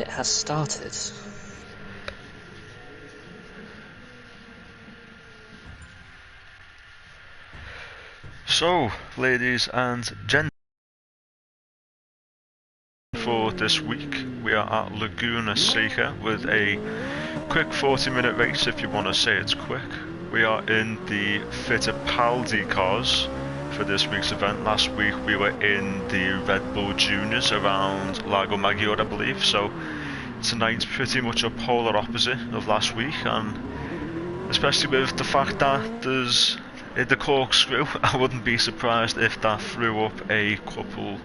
It has started. So, ladies and gentlemen, for this week we are at Laguna Seca with a quick 40-minute race if you want to say it's quick. We are in the Fittipaldi cars for this week's event. Last week we were in the Red Bull Juniors around Laguna, I believe, so tonight's pretty much a polar opposite of last week, and especially with the fact that there's the corkscrew, I wouldn't be surprised if that threw up a couple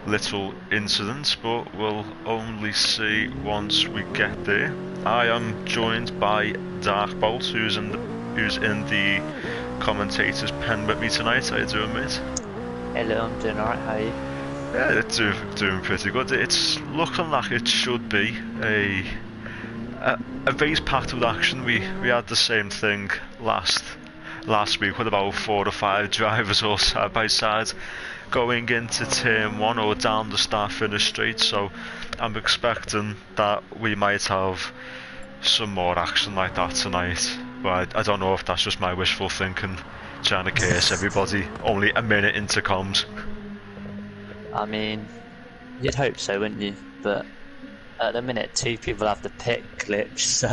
little incidents, but we'll only see once we get there. I am joined by Darkbolt, who's in the commentator's pen with me tonight. How you doing, mate? Hello, I'm doing alright, how are you? Yeah, it's doing pretty good. It's looking like it should be a race packed with action. We had the same thing last week with about 4 or 5 drivers all side by side going into turn 1 or down the start finish straight, so I'm expecting that we might have some more action like that tonight, but I don't know if that's just my wishful thinking, trying to curse everybody only a minute into comms. I mean, you'd hope so, wouldn't you? But at the minute, 2 people have the pit glitch, so...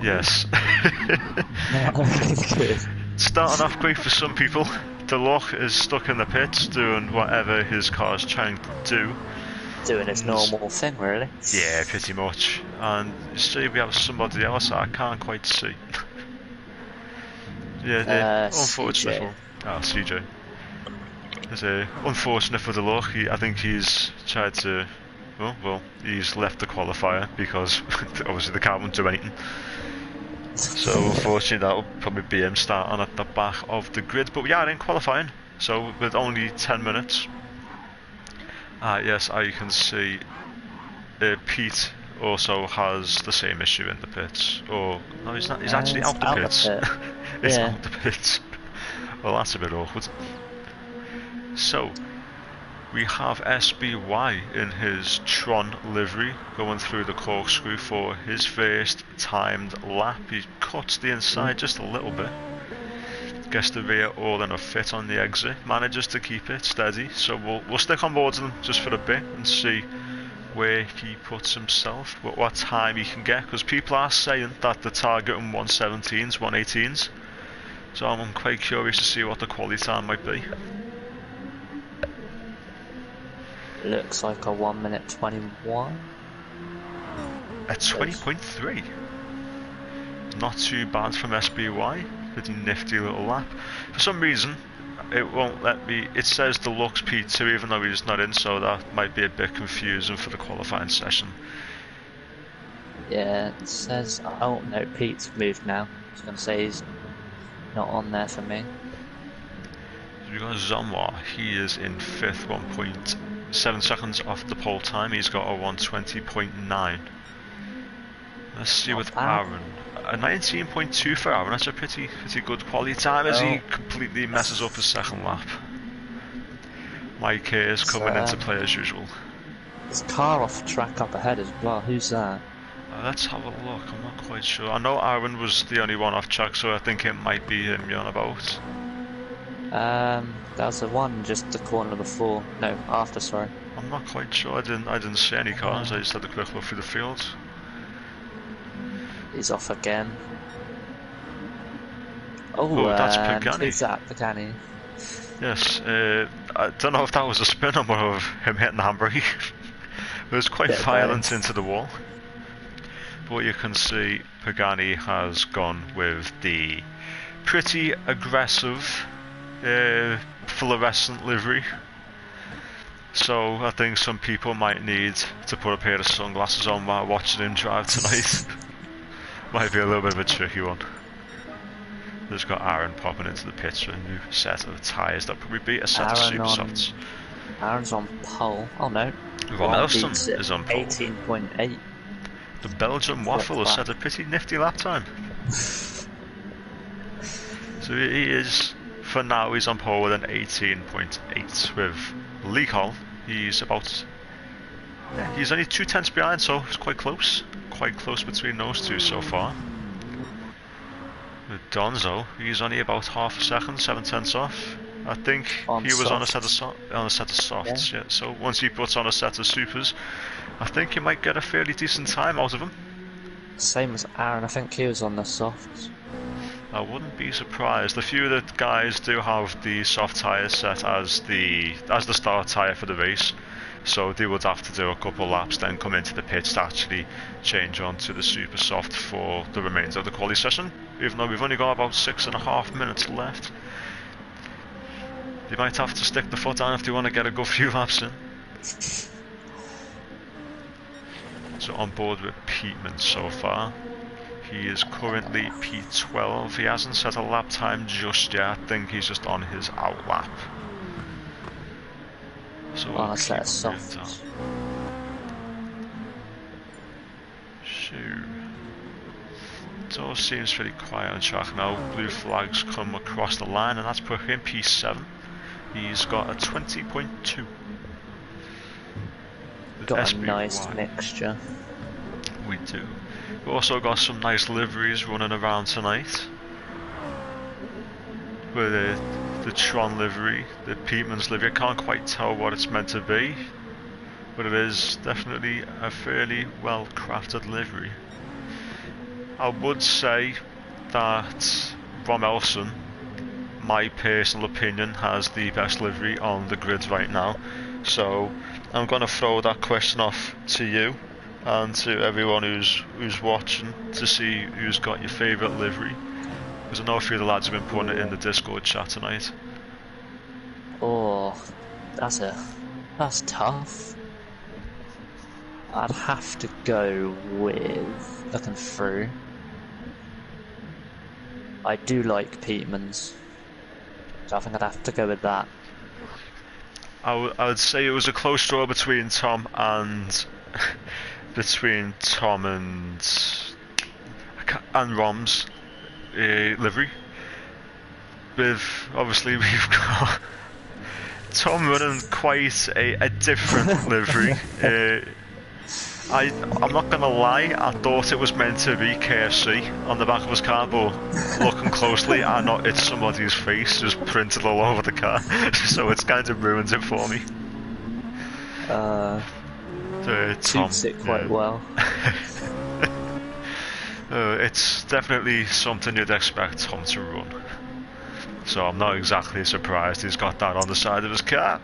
Yes. Not looking good. Starting off great for some people. Deloch is stuck in the pits doing whatever his car's trying to do. Doing his normal thing, really. Yeah, pretty much. And you see we have somebody else I can't quite see. Yeah, unfortunate CJ. for CJ. It's unfortunate for Deloch. I think he's tried to... Well, he's left the qualifier because obviously the car won't do anything. So unfortunately that will probably be him starting at the back of the grid, but we are in qualifying, so with only 10 minutes. Yes, you can see Pete also has the same issue in the pits. Or no, he's not. He's actually out the pits. He's out the pits. Well, that's a bit awkward. So we have SBY in his Tron livery going through the corkscrew for his first timed lap. He cuts the inside just a little bit, gets the rear all in a fit on the exit, manages to keep it steady, so we'll stick on board with him just for a bit and see where he puts himself, what time he can get, because people are saying that the target on 117s, 118s, so I'm quite curious to see what the quality time might be. Looks like a 1 minute 21. At 20.3. Not too bad from SBY. Pretty nifty little lap. For some reason, it won't let me. It says Deluxe P2 even though he's not in, so that might be a bit confusing for the qualifying session. Yeah, it says. Oh no, Pete's moved now. I was going to say he's not on there for me. So we got Zomwa. He is in 5th, 1.7 seconds off the pole time. He's got a 120.9. Let's see with Aaron. A 19.2 for Aaron. That's a pretty good quality time as he completely messes up his second lap. Mike is coming into play as usual. There's a car off track up ahead as well. Who's that? Let's have a look. I'm not quite sure. I know Aaron was the only one off track, so I think it might be him you're on about. That was the one just the corner before. No, after. Sorry. I'm not quite sure. I didn't see any cars. I just had a quick look through the field. He's off again. Oh, that's Pagani. Who's that? Pagani. Yes. I don't know if that was a spin or more of him hitting the handbrake. It was quite violent into the wall. But you can see Pagani has gone with the pretty aggressive fluorescent livery. So I think some people might need to put a pair of sunglasses on while watching him drive tonight. Might be a little bit of a tricky one. There's got Aaron popping into the pits for a new set of tyres. That'll probably be a set of super softs. Aaron's on pole. Oh no. Ron Elson is on pole. 18.8. The Belgian Waffle has set a pretty nifty lap time. So he is, for now, he's on pole with an 18.8 with Lee Hall. He's about Yeah, he's only 2 tenths behind, so it's quite close. Quite close between those two so far. With Donzo, he's only about half a second, 7 tenths off. I think he was on a set of softs, yeah. So once he puts on a set of supers, I think he might get a fairly decent time out of him. Same as Aaron, I think he was on the softs. I wouldn't be surprised. A few of the guys do have the soft tyres set as the start tyre for the race, so they would have to do a couple laps, then come into the pits to actually change onto the super soft for the remainder of the quali session. Even though we've only got about 6.5 minutes left, they might have to stick the foot down if they want to get a good few laps in. So on board with Peatman so far. He is currently P12. He hasn't set a lap time just yet. I think he's just on his out lap. So we'll keep him moved on. It all seems pretty quiet on track now. Blue flags come across the line, and that's put him P7. He's got a 20.2. Got a nice mixture. We do. We've also got some nice liveries running around tonight. With the Tron livery, the Peatman's livery. I can't quite tell what it's meant to be, but it is definitely a fairly well crafted livery. I would say that Rom Elson, my personal opinion, has the best livery on the grid right now. So I'm going to throw that question off to you and to everyone who's watching to see who's got your favourite livery. Because I know a few of the lads have been putting it in the Discord chat tonight. Oh, that's tough. I'd have to go with, looking through, I do like Peatman's, so I think I'd have to go with that. I would say it was a close draw between Tom and Rom's livery. With obviously we've got Tom running quite a different livery. I'm not gonna lie, I thought it was meant to be KFC on the back of his car, but looking closely, I know it's somebody's face just printed all over the car, so it's kind of ruined it for me. Suits it quite well. It's definitely something you'd expect Tom to run, so I'm not exactly surprised he's got that on the side of his car.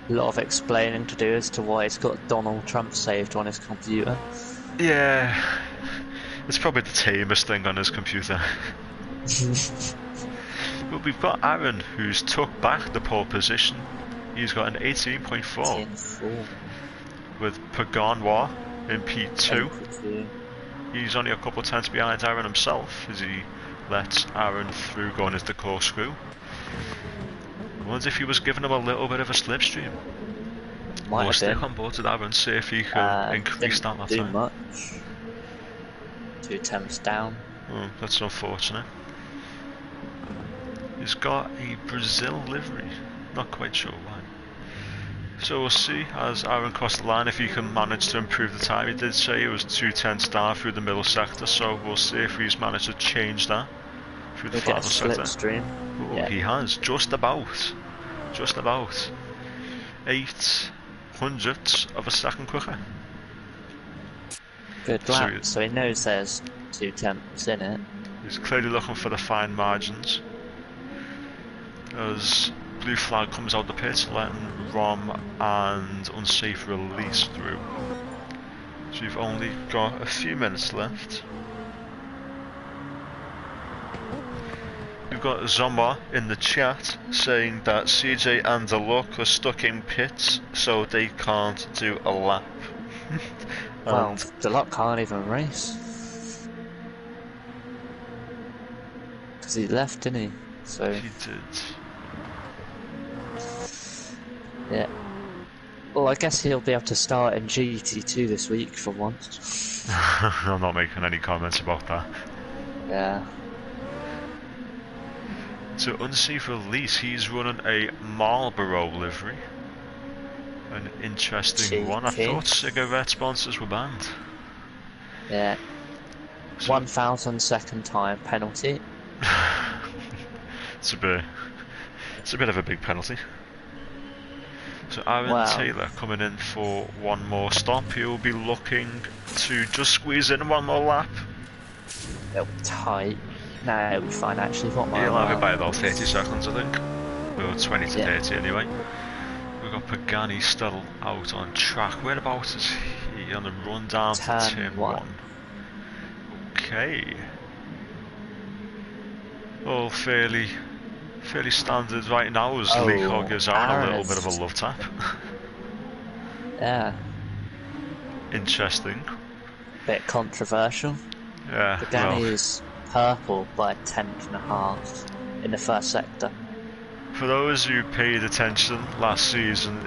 A lot of explaining to do as to why it's got Donald Trump saved on his computer. Yeah, it's probably the tamest thing on his computer. But we've got Aaron, who's took back the pole position. He's got an 18.4 with Paganois in P2. He's only a couple of tenths behind Aaron himself as he lets Aaron through going into the corkscrew. I wonder if he was giving him a little bit of a slipstream. We'll stick on board with Aaron, see if he can increase that do time. Much. 2 attempts down. Oh, that's unfortunate. He's got a Brazil livery, not quite sure why. So we'll see as Aaron crossed the line if he can manage to improve the time. He did say it was 2 tenths down through the middle sector, so we'll see if he's managed to change that through the final sector. Oh, yeah. He has, just about. 8/100ths of a second quicker. Good lap, so he knows there's 2 tenths in it. He's clearly looking for the fine margins. As blue flag comes out the pit, letting Rom and unsafe release through. So you've only got a few minutes left. We've got Zomba in the chat saying that CJ and Deluxe are stuck in pits, so they can't do a lap. Well, Deluxe can't even race. Because he left, didn't he? So he did. Yeah. Well, I guess he'll be able to start in GT2 this week for once. I'm not making any comments about that. Yeah. So unsafe release, he's running a Marlboro livery. An interesting one. I Cheeky. thought cigarette sponsors were banned. Yeah. So 1,000 second time penalty. it's a bit of a big penalty. So Aaron Wow. Taylor coming in for one more stop. He'll be looking to just squeeze in one more lap. It'll be tight. No, it'll be fine actually. What He'll have it by about might 30 seconds, I think. Or 20 to 30 anyway. We've got Pagani still out on track. Whereabouts is he on the run down to turn 1? Okay. All fairly standard right now as Lee Cole gives Aaron a little bit of a love tap. Yeah. Interesting. Bit controversial. Yeah. Pagani is purple by a tenth and a half in the first sector. For those who paid attention last season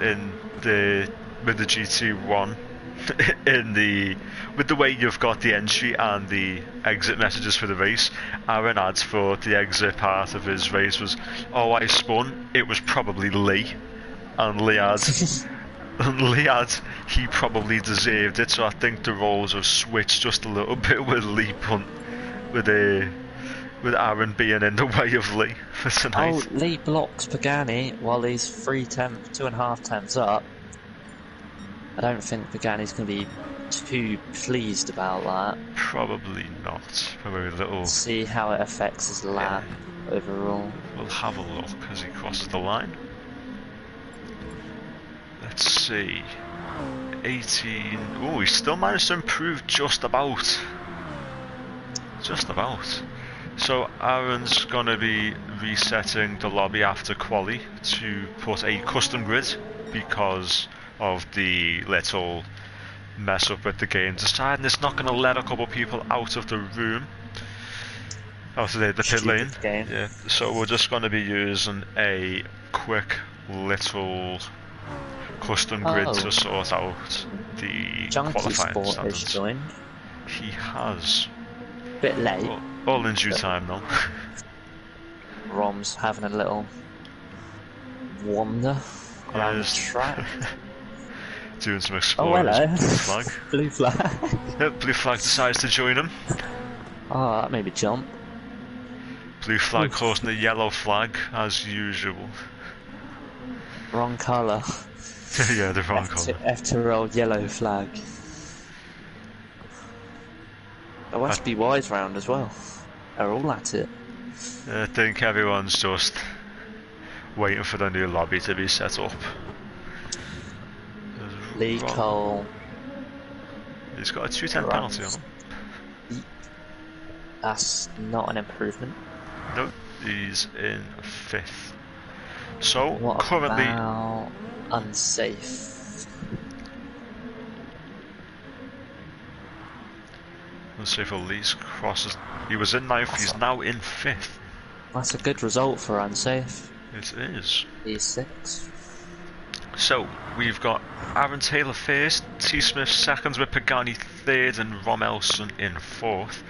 with the GT1, with the way you've got the entry and the exit messages for the race, Aaron adds for the exit part of his race was, "Oh, I spun. It was probably Lee," and Lee he probably deserved it. So I think the roles have switched just a little bit with Lee punt, with Aaron being in the way of Lee for tonight. Oh, Lee blocks Pagani while he's 2.5 tenths up. I don't think Pagani's going to be too pleased about that. Probably not. Probably a little. See how it affects his lap overall. We'll have a look as he crosses the line. Let's see. 18. Oh, he still managed to improve just about. Just about. So Aaron's going to be resetting the lobby after quali to put a custom grid because of the little mess up with the game, deciding it's not going to let a couple people out of the room, out of the pit lane. Yeah, so we're just going to be using a quick little custom grid to sort out the qualifying standards. Joined. He has. Bit late. All in due time though. Rom's having a little wander around the track. Doing some exploring. Oh, hello. Blue flag. Blue flag. Yep, blue flag decides to join him. Oh, that made me jump. Blue flag causing the yellow flag as usual. Wrong colour. Yeah, the wrong colour. FTRL yellow flag. The West be wise round as well. They're all at it. I think everyone's just waiting for the new lobby to be set up. Lee Cole. He's got a 210 penalty on him. That's not an improvement. Nope, he's in 5th. So what currently about unsafe? Unsafe for Lee's crosses. He was in 9th, he's now in 5th. That's a good result for unsafe. It is. He's 6th. So we've got Aaron Taylor 1st, T Smith 2nd with Pagani 3rd and Romelson in 4th.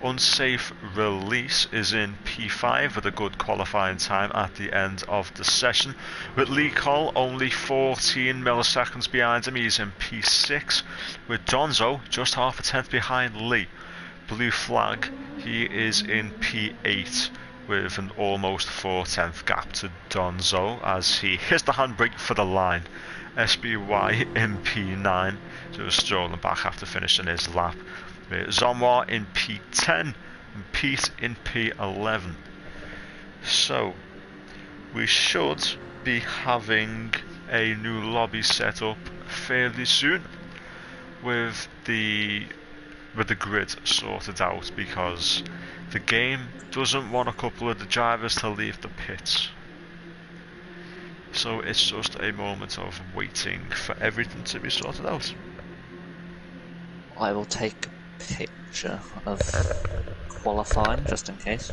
Unsafe Release is in P5 with a good qualifying time at the end of the session, with Lee Cole only 14 milliseconds behind him. He's in P6 with Donzo just half a tenth behind Lee. Blue flag, he is in P8 with an almost 4/10 gap to Donzo as he hits the handbrake for the line. SBY in P9, so he's strolling back after finishing his lap. Zomwa in P10 and Pete in P11. So we should be having a new lobby set up fairly soon with the grid sorted out, because the game doesn't want a couple of the drivers to leave the pits. So it's just a moment of waiting for everything to be sorted out. I will take a picture of qualifying just in case.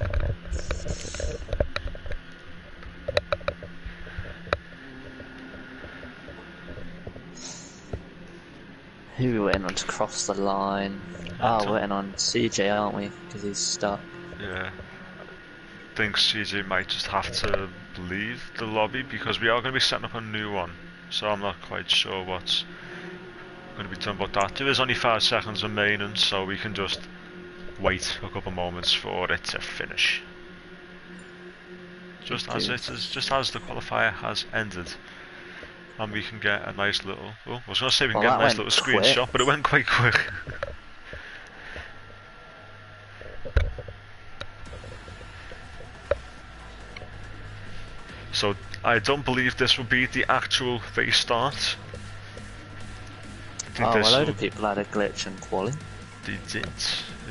Who are we waiting on to cross the line? Oh, we're waiting on CJ, aren't we? Because he's stuck. Yeah. I think CJ might just have to leave the lobby because we are going to be setting up a new one so I'm not quite sure what's going to be done about that. There is only 5 seconds remaining, so we can just wait a couple moments for it to finish. Just as the qualifier has ended. And we can get a nice little... Oh, I was going to say we can get a nice little screenshot, but it went quite quick. So, I don't believe this will be the actual race start. A load of people had a glitch in quali. They did,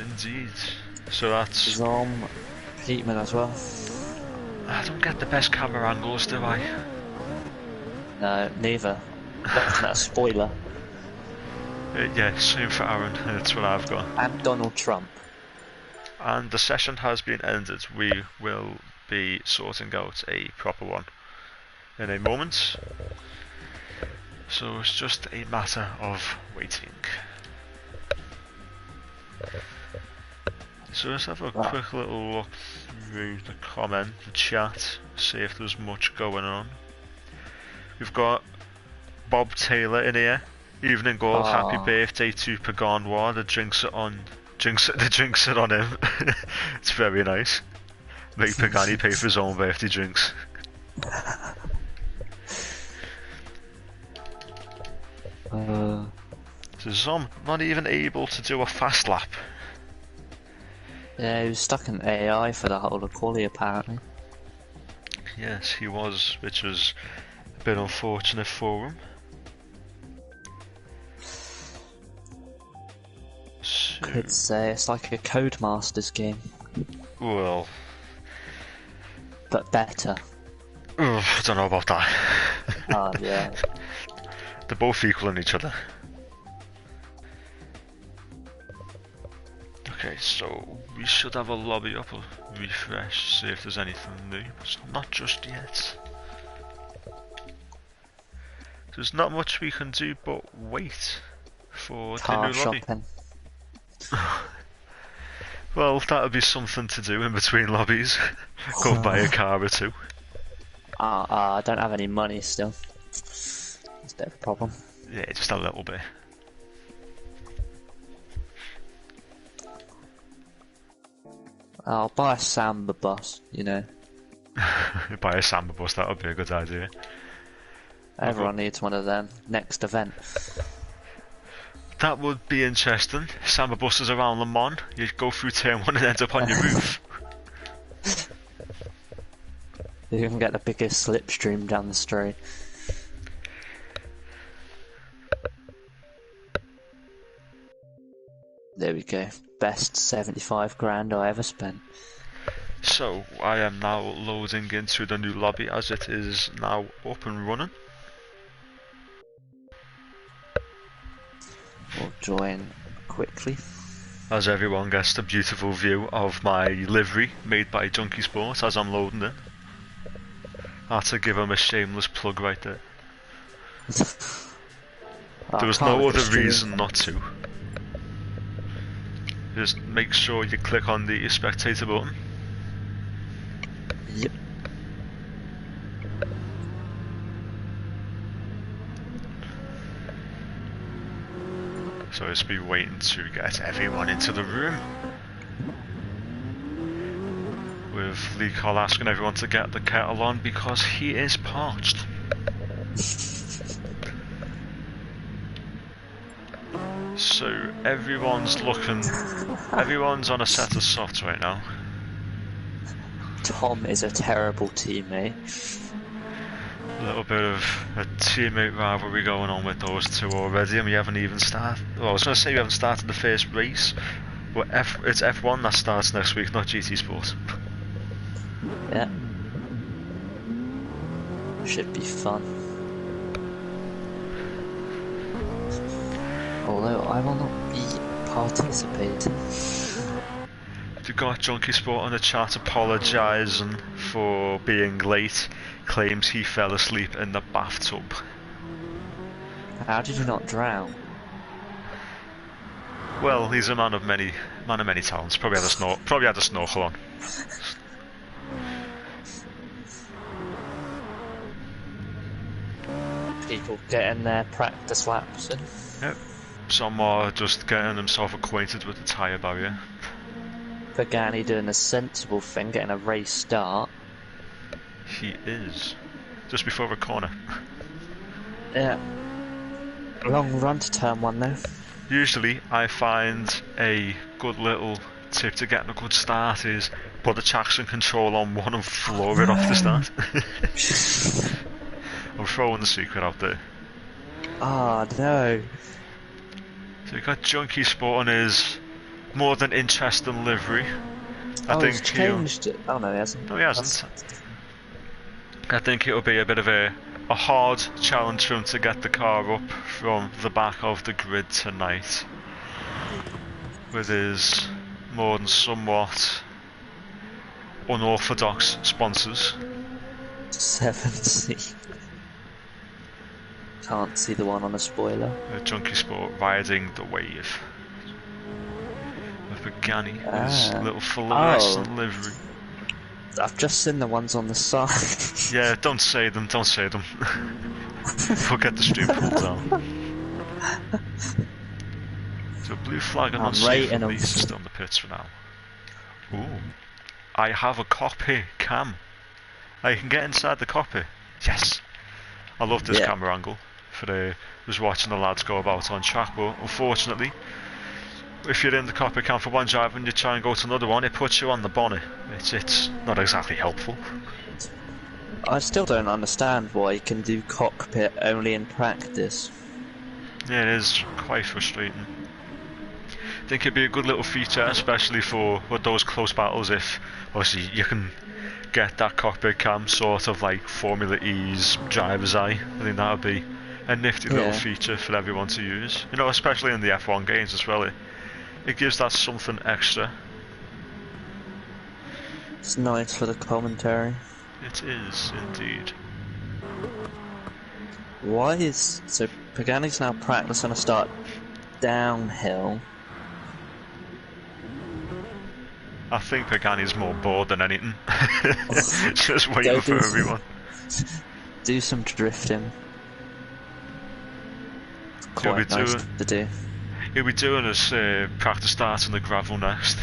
indeed. So that's... Zom, Heatman as well. I don't get the best camera angles, do I? No, neither. That's not a spoiler. Yeah, same for Aaron, that's what I've got. And Donald Trump. And the session has been ended. We will be sorting out a proper one in a moment. So it's just a matter of waiting. So let's have a quick little look through the chat, see if there's much going on. We've got Bob Taylor in here. Evening goal, happy birthday to Paganoir. The drinks it on him. It's very nice. Make Pagani pay for his own birthday drinks. So Zom not even able to do a fast lap. Yeah, he was stuck in AI for the whole of quali apparently. Yes, he was, which was a bit unfortunate for him. So, could say it's like a Codemasters game. Well, but better. I don't know about that. Oh yeah. They're both equal in each other. Okay, so we should have a lobby up, a refresh, see if there's anything new, but not just yet. There's not much we can do but wait for the new lobby. Well, that would be something to do in between lobbies. Go buy a car or two. I don't have any money still. It's a bit of a problem. Yeah, just a little bit. I'll buy a Samba bus, you know. Buy a Samba bus, that would be a good idea. Everyone needs one of them. Next event. That would be interesting. Samba buses around Le Mans. You go through turn 1 and end up on your roof. You can get the biggest slipstream down the street. There we go. Best 75 grand I ever spent. So, I am now loading into the new lobby as it is now up and running. We'll join quickly. As everyone gets the beautiful view of my livery made by Junkie Sport as I'm loading it. I had to give him a shameless plug right there. There was no other reason not to. Just make sure you click on the spectator button. Yep. So just be waiting to get everyone into the room. With Lee Cole asking everyone to get the kettle on because he is parched. So everyone's on a set of softs right now. Tom is a terrible teammate. A little bit of a teammate rivalry going on with those two already, and we haven't even started. Well, I was going to say we haven't started the first race, but it's F1 that starts next week, not GT Sport. Yeah. Should be fun. Although I will not be participating. You got Junkie Sport on the chat apologising for being late. Claims he fell asleep in the bathtub. How did you not drown? Well, he's a man of many talents. Probably had a snorkel on. People getting their practice laps in. Yep. Some are just getting themselves acquainted with the tyre barrier. Pagani doing a sensible thing, getting a race start. He is. Just before a corner. Yeah. Long run to turn 1 though. Usually I find a good little tip to getting a good start is put the traction control on 1 and floor it off the start. I'm throwing the secret out there. Ah, no. So we've got Junkie Sport on his more than interesting livery. I think he's changed it. Oh no, he hasn't. No, he hasn't. I think it'll be a bit of a hard challenge for him to get the car up from the back of the grid tonight with his more than somewhat unorthodox sponsors. 70. Can't see the one on the spoiler. Junkie Sport riding the wave. With Pagani, his little fluorescent livery. I've just seen the ones on the side. Yeah, don't say them, don't say them. We'll get the stream pulled down. So blue flag and unsafe release is still in the pits for now. Ooh. I have a cockpit cam. I can get inside the cockpit. Yes. I love this camera angle for just watching the lads go about on track, but unfortunately if you're in the cockpit cam for one drive and you try and go to another one, it puts you on the bonnet. It's not exactly helpful. I still don't understand why you can do cockpit only in practice. Yeah, it is quite frustrating. I think it'd be a good little feature, especially for those close battles, if obviously you can get that cockpit cam sort of like Formula E's driver's eye. I think that would be a nifty little feature for everyone to use. You know, especially in the F1 games as well. It gives that something extra. It's nice for the commentary. It is indeed. Why is... So Pagani's now practicing to start downhill. I think Pagani's more bored than anything. Just waiting for everyone. Do some drifting. It's quite nice to do. He'll be doing his practice start on the gravel next.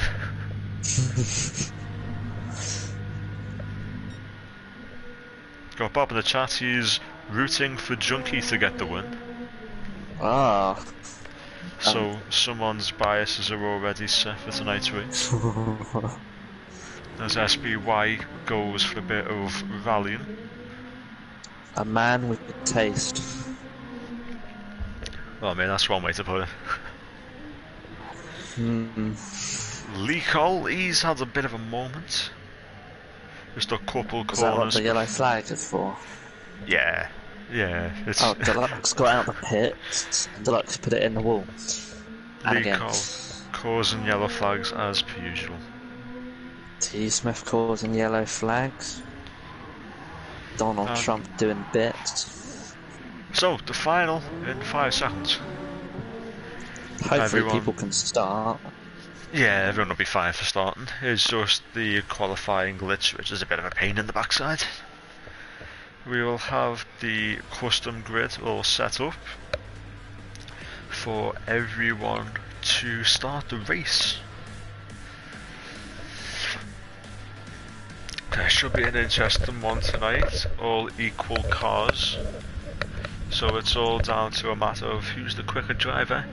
Got Bob in the chat, he's rooting for Junkie to get the win. Ah. So someone's biases are already set for tonight's race. As SBY goes for a bit of rallying. A man with taste. Well, I mean, that's one way to put it. Lee Cole, he's had a bit of a moment. Just a couple corners. Is that what the yellow flag is for? Yeah. It's Deluxe got out the pits. Deluxe put it in the wall. And Lee Cole causing yellow flags as per usual. T. Smith causing yellow flags. Donald Trump doing bits. So, the final in 5 seconds. Hopefully people can start. Yeah, everyone will be fine for starting. It's just the qualifying glitch, which is a bit of a pain in the backside. We will have the custom grid all set up for everyone to start the race. There should be an interesting one tonight, all equal cars. So it's all down to a matter of who's the quicker driver.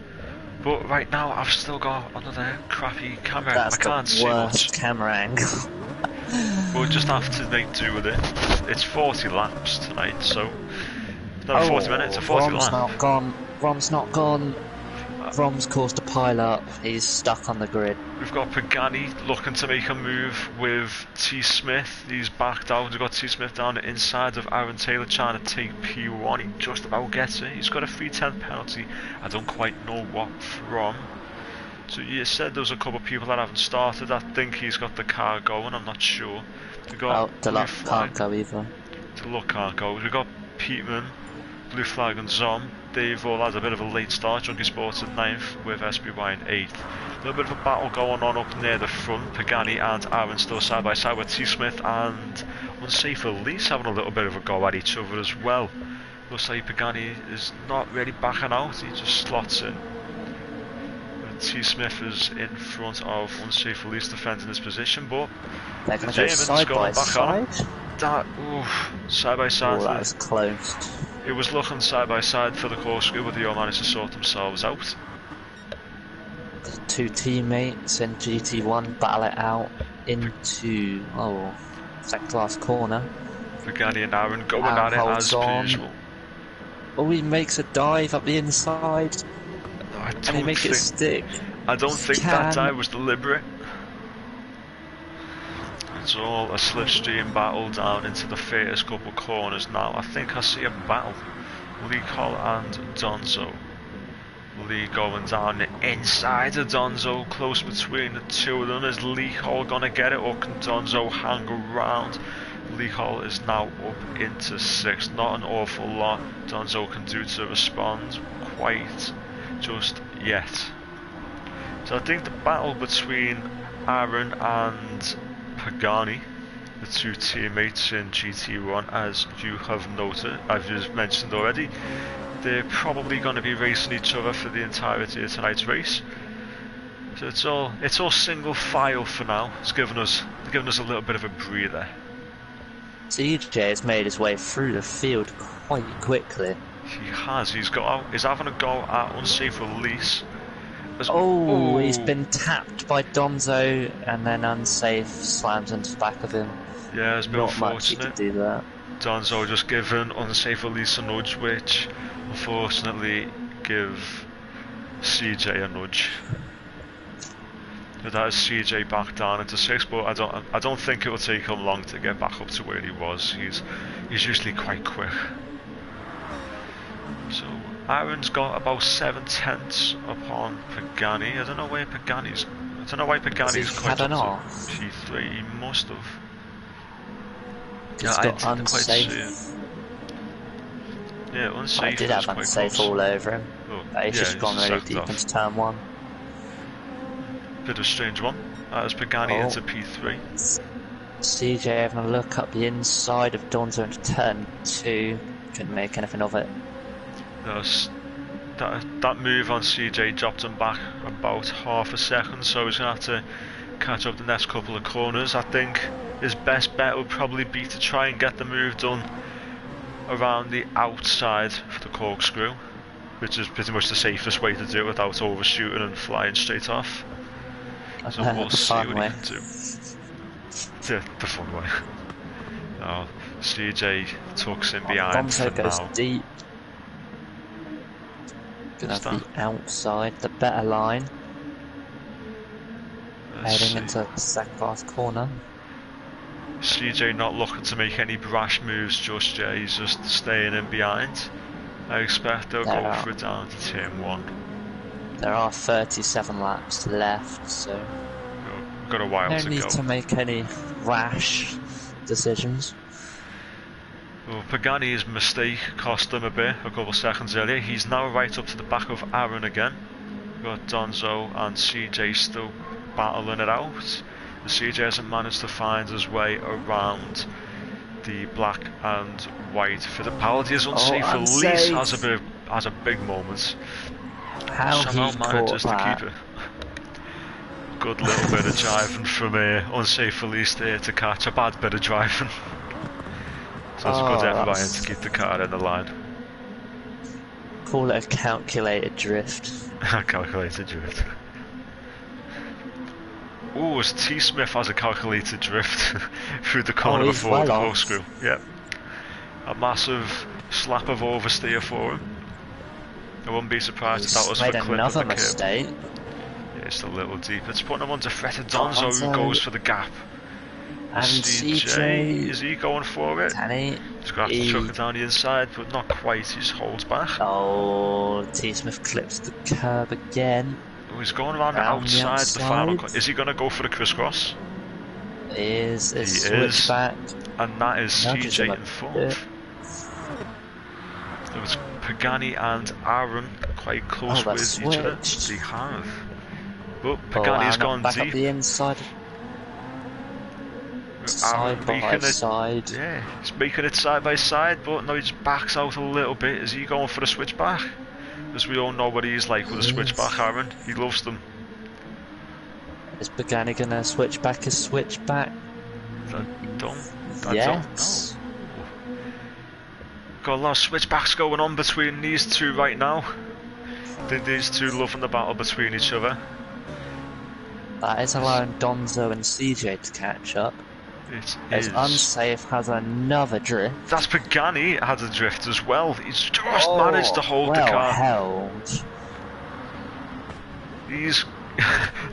But right now I've still got another crappy camera. That's I can't see much. Camera angle. We'll just have to make do with it. It's 40 laps tonight, so not 40 minutes, a 40 lap. Rom's not gone. Rom's caused a pile up. He's stuck on the grid. We've got Pagani looking to make a move with T. Smith. He's backed out. We've got T. Smith down the inside of Aaron Taylor trying to take P1. He just about gets it. He's got a 310 penalty. I don't quite know what from. So you said there was a couple of people that haven't started. I think he's got the car going. I'm not sure. We got Deluxe can't go either. Deluxe can't go. We've got Peterman, Blue Flag and Zom. They've all had a bit of a late start. Junkie Sports at 9th with SBY in 8th. A little bit of a battle going on up near the front. Pagani and Aaron still side by side with T. Smith and Unsafe Elise having a little bit of a go at each other as well. Looks like Pagani is not really backing out, he just slots in. T. Smith is in front of Unsafe Release defending his position, but they're the going to go German's side by going back on him. side. That, side by side. Oh, that was close. It was looking side by side for the corkscrew, but they all managed to sort themselves out. The two teammates in GT1 battle it out into, second class corner. Pagani and Aaron going Aaron at it holds as per on. usual. Oh, he makes a dive up the inside. Can he make it stick? I don't think that dive was deliberate. It's all a slipstream battle down into the first couple corners now. I think I see a battle. Lee Cole and Donzo. Lee going down the inside of Donzo, close between the two of them. Is Lee Cole gonna get it, or can Donzo hang around? Lee Cole is now up into 6th. Not an awful lot Donzo can do to respond quite just yet. So I think the battle between Aaron and Pagani, the two teammates in GT1, as you have noted, as you've mentioned already, they're probably going to be racing each other for the entirety of tonight's race. So it's all single file for now. It's given us a little bit of a breather. CJ has made his way through the field quite quickly. He has. He's having a go at Unsafe Release. He's been tapped by Donzo, and then Unsafe slams into the back of him. Yeah, it's been not much he unfortunate. could do that. Donzo just given Unsafe Release a nudge, which unfortunately give CJ a nudge. But that is CJ back down into 6th, but I don't think it will take him long to get back up to where he was. He's usually quite quick. So Aaron's got about 7/10 upon Pagani. I don't know why Pagani's quite up to P3. He must have. Yeah, I didn't quite see it. Yeah, Unsafe. I did have Unsafe all over him. But he's just gone really deep into turn 1. Bit of a strange one. As Pagani into P3. CJ having a look up the inside of Donzo into turn 2. Couldn't make anything of it. That move on CJ dropped him back about half a second, so he's going to have to catch up the next couple of corners. I think his best bet would probably be to try and get the move done around the outside for the corkscrew, which is pretty much the safest way to do it without overshooting and flying straight off. So we'll see what he can do. Yeah, the fun way. Oh, CJ tucks in behind Donzo goes now. Deep. Gonna have the outside, the better line. Heading into the second class corner. CJ not looking to make any brash moves just yet, he's just staying in behind. I expect they'll go for it down to turn 1. There are 37 laps left, so we've got a while to go. No need to make any rash decisions. Well, Pagani's mistake cost him a bit, a couple seconds earlier. He's now right up to the back of Aaron again. We've got Donzo and CJ still battling it out. The CJ hasn't managed to find his way around the black and white. Fittipaldi is unsafe. Release has a big moment. How somehow he manages caught that. to keep it. Good little bit of driving from Unsafe Release there to catch a bad bit of driving. So it's a good effort by him to keep the car in the line. Call it a calculated drift. Calculated drift. Oh, as T. Smith has a calculated drift through the corner before the corkscrew. Yep. A massive slap of oversteer for him. I wouldn't be surprised if that was for clip of the mistake. Yeah, it's a little deep. It's putting him onto threat of Donzo, who goes for the gap. And CJ, is he going for it? He's going to have to chuck it down the inside, but not quite. He just holds back. Oh, T. Smith clips the curb again. Oh, he's going around the outside of the final corner. Is he going to go for the crisscross? He is. Back. And that is CJ in 4th. It was Pagani and Aaron quite close with each other. They have. But Pagani's gone back deep. Up the inside. Aaron Side by making it. side. Yeah, he's making it side by side, but now he just backs out a little bit. Is he going for the switchback? As we all know what he's like with a switchback, Aaron. He loves them. Is Pagani gonna switch back his switchback? I don't Yes. know. Got a lot of switchbacks going on between these two right now. These two loving the battle between each other. That is allowing Donzo and CJ to catch up. It As is. Unsafe has another drift. That's Pagani had a drift as well. He's just managed to hold the car. Held.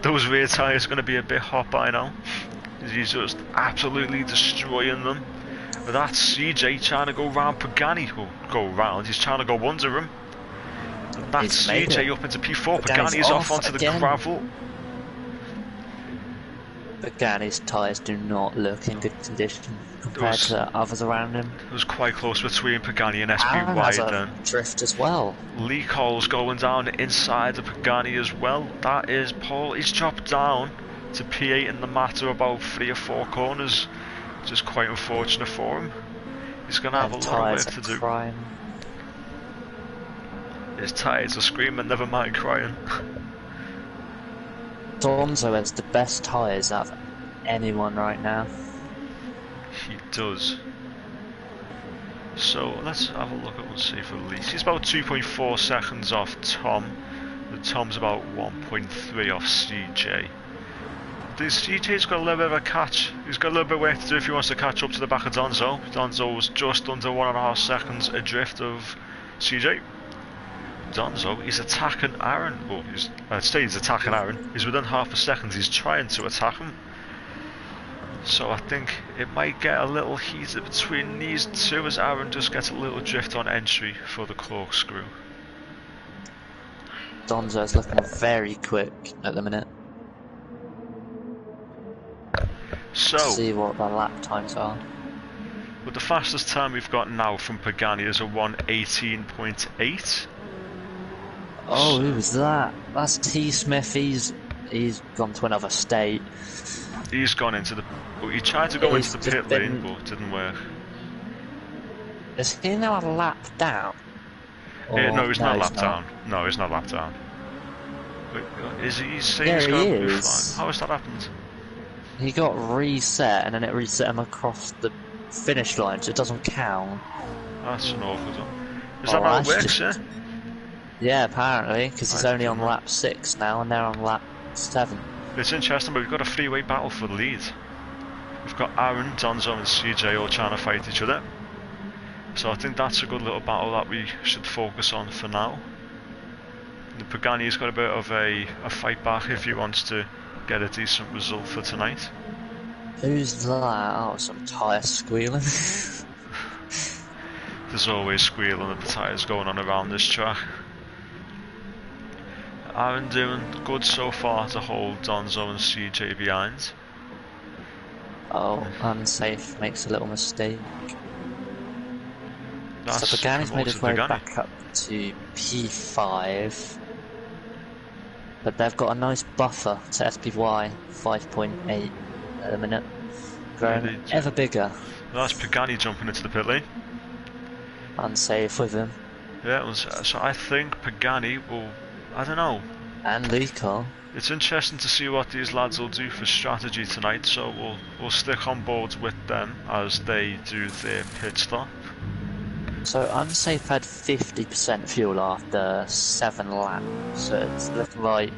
Those rear tyres are going to be a bit hot by now. He's just absolutely destroying them. But that's CJ trying to go round Pagani. Or go round, he's trying to go under him. And that's CJ up into P4. Pagani's off onto the gravel. Pagani's tyres do not look in good condition compared to others around him. It was quite close between Pagani and SPY Aaron has then. a drift as well. Lee Cole's going down inside the Pagani as well. That is Paul. He's dropped down to P8 in the matter about 3 or 4 corners. Just quite unfortunate for him. He's going to have a lot of work to do. Crying. His tyres are screaming, never mind crying. Donzo has the best tyres out of anyone right now. He does. So let's have a look at Unsafe release. He's about 2.4 seconds off Tom. The Tom's about 1.3 off CJ. CJ's got a little bit of a catch. He's got a little bit of work to do if he wants to catch up to the back of Donzo. Donzo was just under 1.5 seconds adrift of CJ. Donzo, he's attacking Aaron. Well, I'd say he's attacking Aaron. He's within half a second. He's trying to attack him. So I think it might get a little heated between these two as Aaron just gets a little drift on entry for the corkscrew. Donzo's looking very quick at the minute. So, let's see what the lap times are. But the fastest time we've got now from Pagani is a 1:18.8. Oh, who was that? That's T. Smith. He's gone to another state. He's gone into the. Well, he tried to go into the pit lane, but it didn't work. Is he now a lap down? No, he's not lap down. No, he's not lap down. Wait, is he saying he's going to be fine? How has that happened? He got reset, and then it reset him across the finish line, so it doesn't count. That's an awful one. Is that how it works, yeah? Yeah, apparently, because he's only on lap 6 now, and they're on lap 7. It's interesting, but we've got a three-way battle for the lead. We've got Aaron, Donzo and CJ all trying to fight each other. So I think that's a good little battle that we should focus on for now. The Pagani's got a bit of a fight back if he wants to get a decent result for tonight. Who's that? Oh, some tyre squealing. There's always squealing of the tyres going on around this track. Aaron doing good so far to hold Donzo and CJ behind. Oh, Unsafe makes a little mistake. That's so Pagani's made his way Pagani. back up to P5. But they've got a nice buffer to SPY 5.8 at the minute. Growing ever bigger. That's Pagani jumping into the pit lane. Unsafe with him. Yeah, so I think Pagani will, I don't know. And Luca. It's interesting to see what these lads will do for strategy tonight, so we'll stick on board with them as they do their pit stop. So Unsafe had 50% fuel after 7 laps, so it's looking like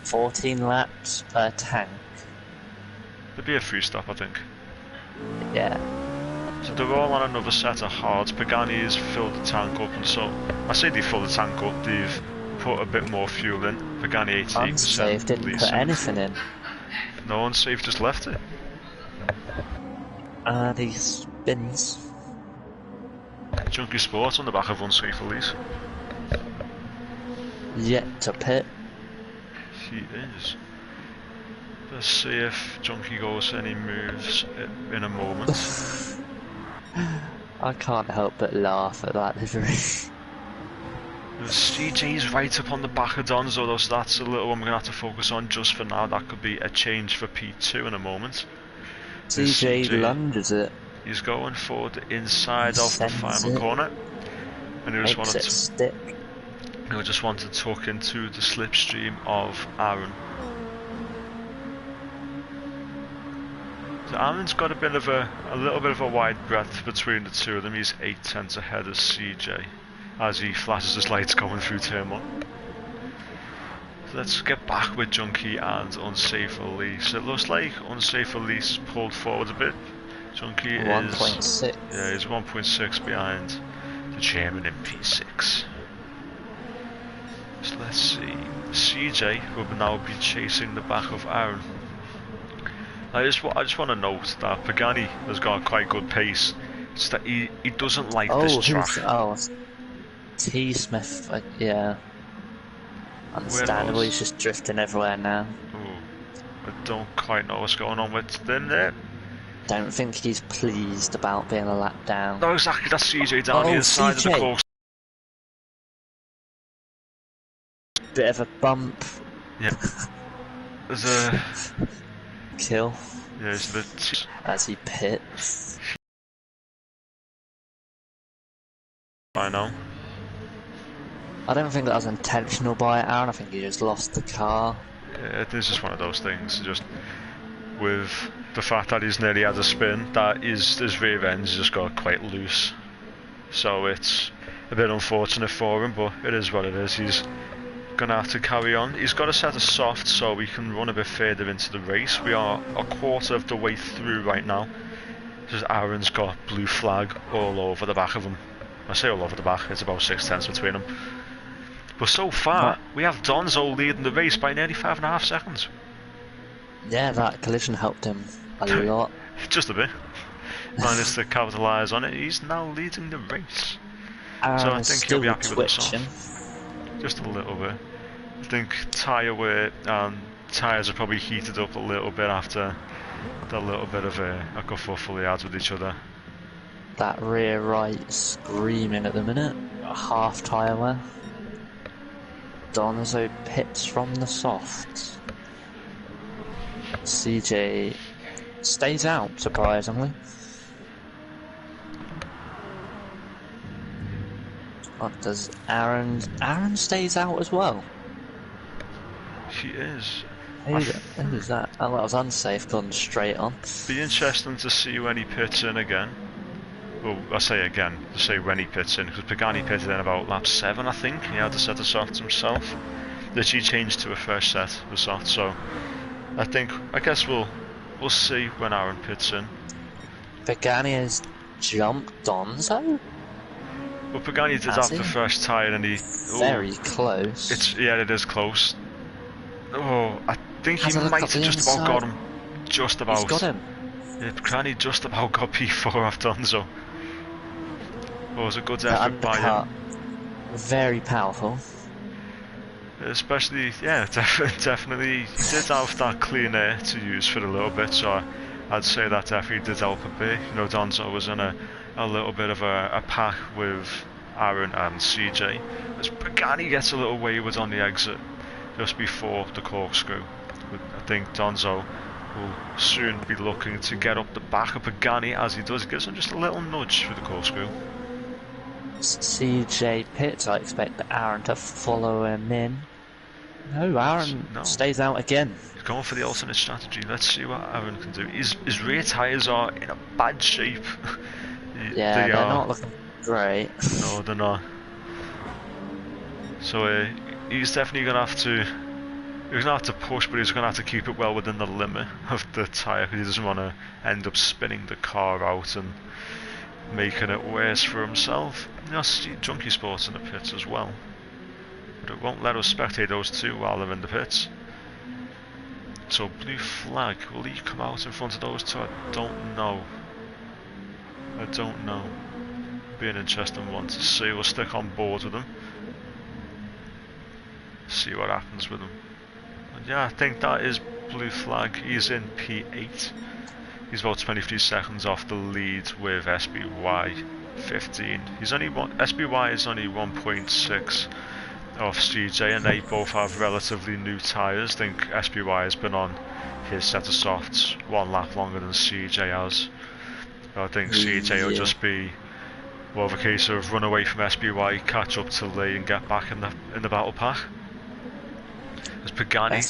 14 laps per tank. There'll be a free stop, I think. Yeah. So they're all on another set of hards. Pagani has filled the tank up, and so I say they filled the tank up. They've put a bit more fuel in. Pagani 88%. Unsafe didn't put anything in. No, Unsafe just left it. He spins. Junkie Sports on the back of Unsafe release. Yet to pit. He is. Let's see if Junkie goes any moves in a moment. I can't help but laugh at that livery. CJ's right up on the back of Donzo though, so that's a little one we're going to have to focus on just for now. That could be a change for P2 in a moment. CJ lunges it. He's going for the inside of the final corner. And he just wanted to tuck into the slipstream of Aaron. So Aaron's got a little bit of a wide breadth between the two of them. He's 8/10 ahead of CJ as he flashes his lights going through turn 1. So let's get back with Junkie and Unsafe Elise. It looks like Unsafe Elise pulled forward a bit. Junkie is 1.6. Yeah, he's 1.6 behind the chairman in P6. So let's see. CJ will now be chasing the back of Aaron. I just want to note that Pagani has got quite good pace. It's that he doesn't like this track. T Smith, yeah. Understandable, he's just drifting everywhere now. Oh, I don't quite know what's going on with him there. Don't think he's pleased about being a lap down. No, exactly, that's CJ down the inside of the course. Bit of a bump. Yeah. There's a... kill. Yeah, it's a bit... As he pits. I know. I don't think that was intentional by Aaron, I think he just lost the car. Yeah, it is just one of those things, just with the fact that he's nearly had a spin, that his rear end's just got quite loose. So it's a bit unfortunate for him, but it is what it is. He's gonna have to carry on. He's got a set of softs so we can run a bit further into the race. We are a quarter of the way through right now. Just Aaron's got blue flag all over the back of him. I say all over the back, it's about 6/10 between them. But so far, we have Donzo leading the race by nearly 5.5 seconds. Yeah, that collision helped him a lot. Just a bit. Managed to capitalise on it. He's now leading the race. So I think he'll be happy with himself. Just a little bit. I think tyre wear and tyres are probably heated up a little bit after the little bit of a kerfuffle they had with each other. That rear right screaming at the minute. A half tyre wear. Donzo pits from the softs. CJ stays out, surprisingly. What does Aaron stays out as well? She is. Who is that? Oh, that was unsafe, gone straight on. Be interesting to see when he pits in again. Well, I say again, to say when he pits in, because Pagani pitted in about lap 7, I think. He had a set of softs himself. That he changed to a fresh set of softs, so I guess we'll see when Aaron pits in. Pagani has jumped Donzo? Well, Pagani did have the fresh tyre and he... Very close. It is close. Oh, I think he might have just about got him. Just about. He's got him. Yeah, Pagani just about got P4 off Donzo. Oh, it was a good effort by him. Very powerful. Especially, yeah, definitely. He did have that clean air to use for a little bit, so I'd say that definitely did help a bit. You know, Donzo was in a little bit of a pack with Aaron and CJ. As Pagani gets a little wayward on the exit just before the corkscrew. I think Donzo will soon be looking to get up the back of Pagani. As he does, gives him just a little nudge through the corkscrew. CJ pits, I expect Aaron to follow him in. No, Aaron stays out again. He's going for the alternate strategy. Let's see what Aaron can do. His rear tyres are in a bad shape. Yeah, they're not looking great. No, they're not. So he's definitely going to have to... He's going to have to push, but he's going to have to keep it well within the limit of the tyre, because he doesn't want to end up spinning the car out and making it worse for himself. You'll see Junkie Sports in the pits as well, but it won't let us spectate those two while they're in the pits. So blue flag, will he come out in front of those two? I don't know. Be an interesting one to see. We'll stick on board with him, see what happens with him. And yeah, I think that is blue flag. He's in P8. He's about 23 seconds off the lead with SBY 15. He's only SBY is only 1.6 of CJ, and they both have relatively new tyres. I think SPY has been on his set of softs 1 lap longer than CJ has. I think CJ will just be more of a case of run away from SPY, catch up to Lee, and get back in the battle pack. As Pagani,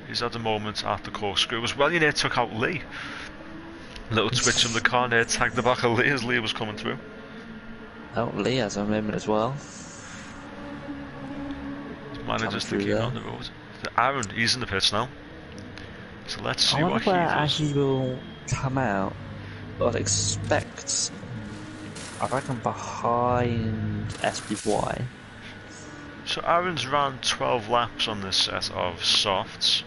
he's at the moment at the corkscrew as well. You near took out Lee. Little twitch from the car near tagged the back of Lee as Lee was coming through. Oh, Lee has a moment as well. Manages to keep on the road. Aaron, he's in the pits now. So let's see what he does. He will come out. I'd expect, I reckon, behind SPY. So Aaron's ran 12 laps on this set of softs.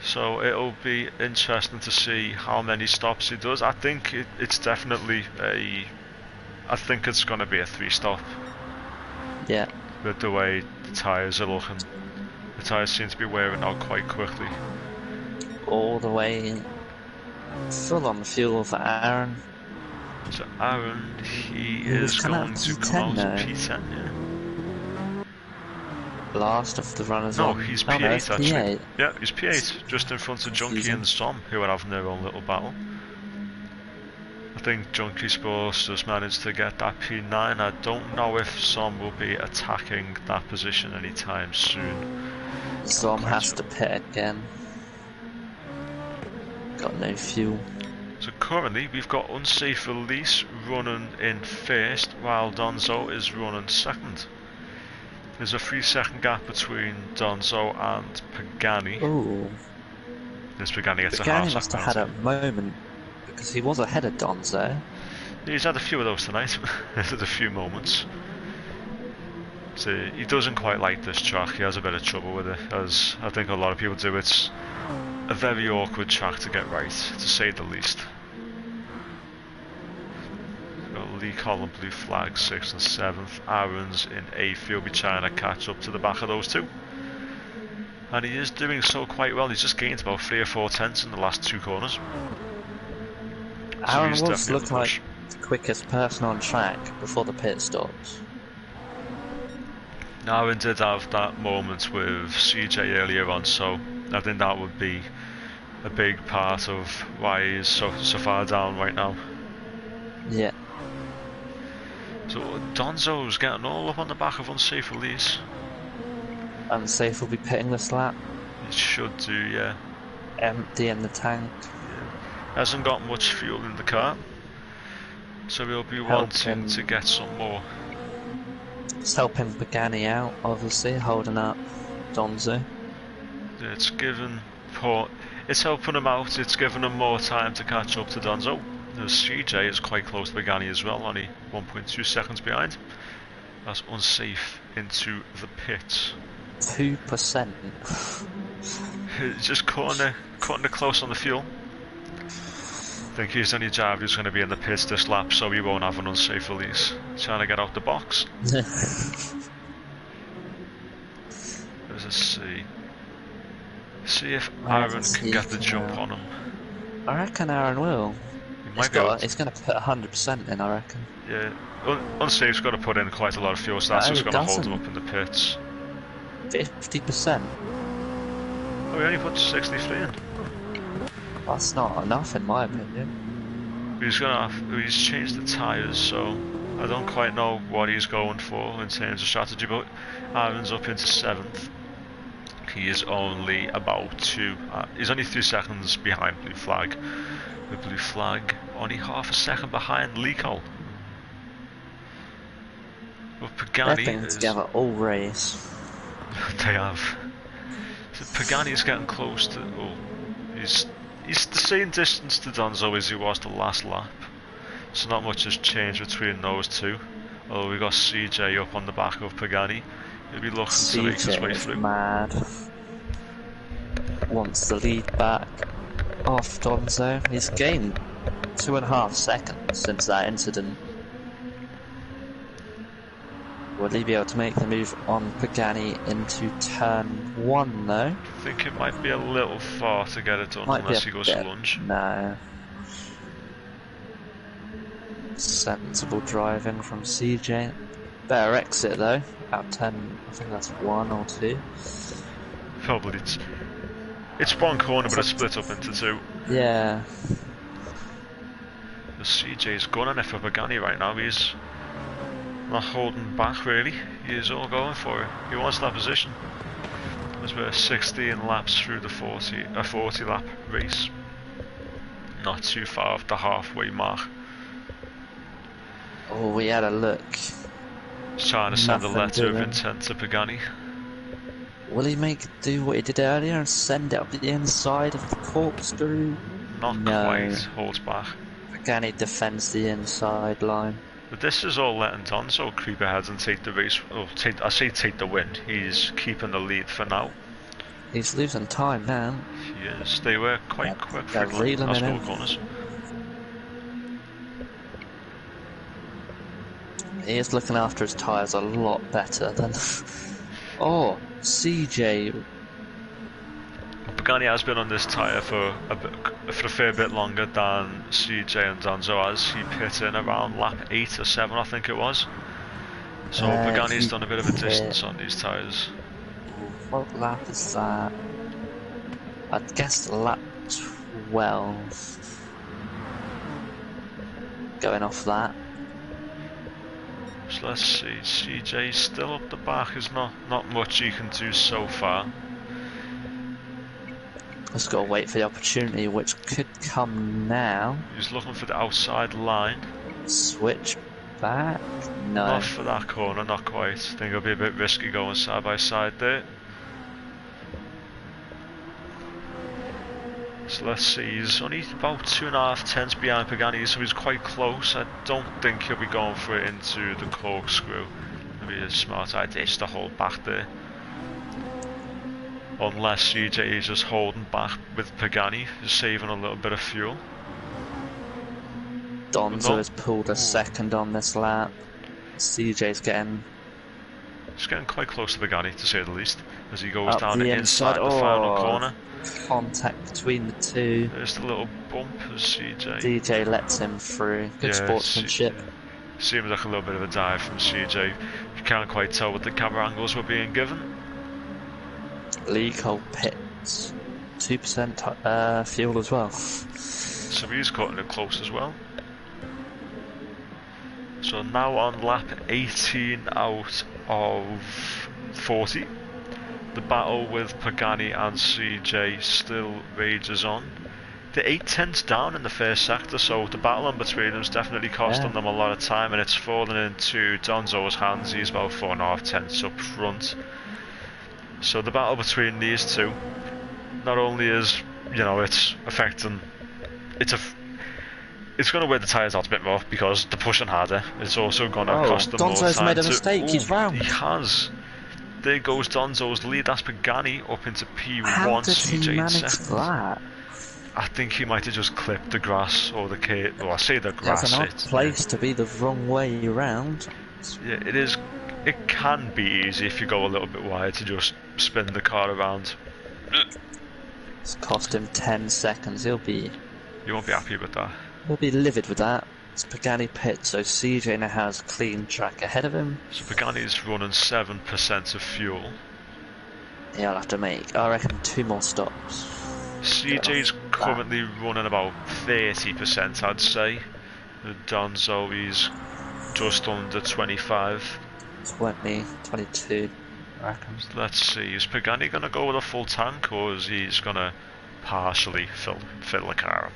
So it'll be interesting to see how many stops he does. I think it's definitely I think it's going to be a 3-stop. Yeah. With the way the tyres are looking. The tyres seem to be wearing out quite quickly. All the way full on fuel for Aaron. So Aaron, he is going to come out P10, yeah. Last of the runners no, on. He's P8 actually. P8. Yeah, he's P8, just in front of Junkie and Som, who are having their own little battle. I think Junkie's supposed to just manage to get that P9. I don't know if Som will be attacking that position anytime soon. Som has to pit again. Got no fuel. So currently we've got Unsafe Release running in first while Donzo is running second. There's a 3-second gap between Donzo and Pagani. Ooh. This Pagani gets Pagani a half must second. have had a moment because he was ahead of Donzo. He's had a few of those tonight. He's had a few moments. So he doesn't quite like this track. He has a bit of trouble with it, as I think a lot of people do. It's a very awkward track to get right, to say the least. Lee Collin, blue flag, 6th and 7th. Aaron's in 8th. He'll be trying to catch up to the back of those two. And he is doing so quite well. He's just gained about 3 or 4 tenths in the last 2 corners. Aaron was looked like the quickest person on track before the pit stops. Aaron did have that moment with CJ earlier on, so I think that would be a big part of why he's so far down right now. Yeah. So Donzo's getting all up on the back of Unsafe Release. Unsafe will be pitting this lap. It should do, yeah. Empty in the tank. Yeah. Hasn't got much fuel in the car, so he'll be wanting to get some more. It's helping Pagani out, obviously, holding up Donzo. It's helping him out. It's giving him more time to catch up to Donzo. CJ is quite close to Pagani as well, only 1.2 seconds behind. That's Unsafe into the pit. 2%. Just cutting it close on the fuel. I think he's the only driver who's going to be in the pits this lap, so he won't have an Unsafe Release. Trying to get out the box. There's a C. See if Aaron can get the jump on him. I reckon Aaron will. He's going to put 100% in, I reckon. Yeah, Unsafe's got to put in quite a lot of fuel, so that's just going to hold him up in the pits. 50%. Oh, he only put 63 in. That's not enough, in my opinion. He's changed the tyres, so I don't quite know what he's going for in terms of strategy, but Aaron's up into 7th. He is only about he's only 3 seconds behind Blue Flag. The Blue Flag only half a second behind Lecol. But Pagani they've been together all race. They have. So Pagani's getting close to. Oh, he's the same distance to Donzo as he was the last lap. So not much has changed between those two. Although we got CJ up on the back of Pagani. He'll be looking to make his way through. Mad. Wants the lead back off Donzo. He's gained 2.5 seconds since that incident. Will he be able to make the move on Pagani into turn 1 though? I think it might be a little far to get it done unless he goes for lunge. No. Sensible driving from CJ. Better exit though. Out of 10, I think that's 1 or 2. Probably it's one corner, but it's split up into 2. Yeah. The CJ's gunning it for Pagani right now. He's not holding back really. He is all going for it. He wants that position. As we're 16 laps through the 40 lap race. Not too far off the halfway mark. Oh, we had a look. He's trying to send a letter of intent to Pagani. Will he do what he did earlier and send it up the inside of the corkscrew? Not quite. Holds back. Pagani defends the inside line. But this is all letting Donzo creep ahead and take the race. Well, I say take the win. He's keeping the lead for now. He's losing time now. He is. They were quite quick for the last couple corners. He is looking after his tyres a lot better than... Oh, CJ. Pagani has been on this tyre for a fair bit longer than CJ and Donzo has. He pit in around lap 8 or 7, I think it was. So Pagani's done a bit of a distance on these tyres. What lap is that? I'd guess lap 12. Going off that. So let's see, CJ still up the back. There's not much he can do so far. Just got to wait for the opportunity, which could come now. He's looking for the outside line. Switch back? No. Not for that corner, not quite. I think it'll be a bit risky going side by side there. So let's see, he's only about 2.5 tenths behind Pagani, so he's quite close. I don't think he'll be going for it into the corkscrew. Maybe a smart idea is to hold back there. Unless CJ is just holding back with Pagani, just saving a little bit of fuel. Donzo has pulled a second on this lap. CJ's getting... He's getting quite close to Pagani, to say the least, as he goes down the inside the final corner. Contact between the two. There's the little bump as CJ. DJ lets him through. Good sportsmanship. Seems like a little bit of a dive from CJ. You can't quite tell what the camera angles were being given. League pits. 2% fuel as well. So he's cutting it close as well. So now on lap 18 out of 40. The battle with Pagani and CJ still rages on. They're 8 tenths down in the first sector, so the battle in between them is definitely costing them a lot of time, and it's falling into Donzo's hands. He's about 4.5 tenths up front. So the battle between these two, not only is, it's affecting, it's going to wear the tyres out a bit more because they're pushing harder. It's also going to cost them more time. Donzo's made a mistake. He's round. He has. There goes Donzo's lead. That's Pagani up into P1. How did CJ he manage that? I think he might have just clipped the grass or the kit. Well, I say the grass. That's an odd place to be the wrong way around. Yeah, it is. It can be easy if you go a little bit wide to just spin the car around. It's cost him 10 seconds. You won't be happy with that. He'll be livid with that. It's Pagani pit, so CJ now has clean track ahead of him. So Pagani's running 7% of fuel. Yeah, I'll have to make, I reckon, 2 more stops. CJ's currently running about 30%, I'd say. Donzo, he's just under 25. 20, 22, I reckon. So let's see, is Pagani going to go with a full tank, or is he going to partially fill the car up?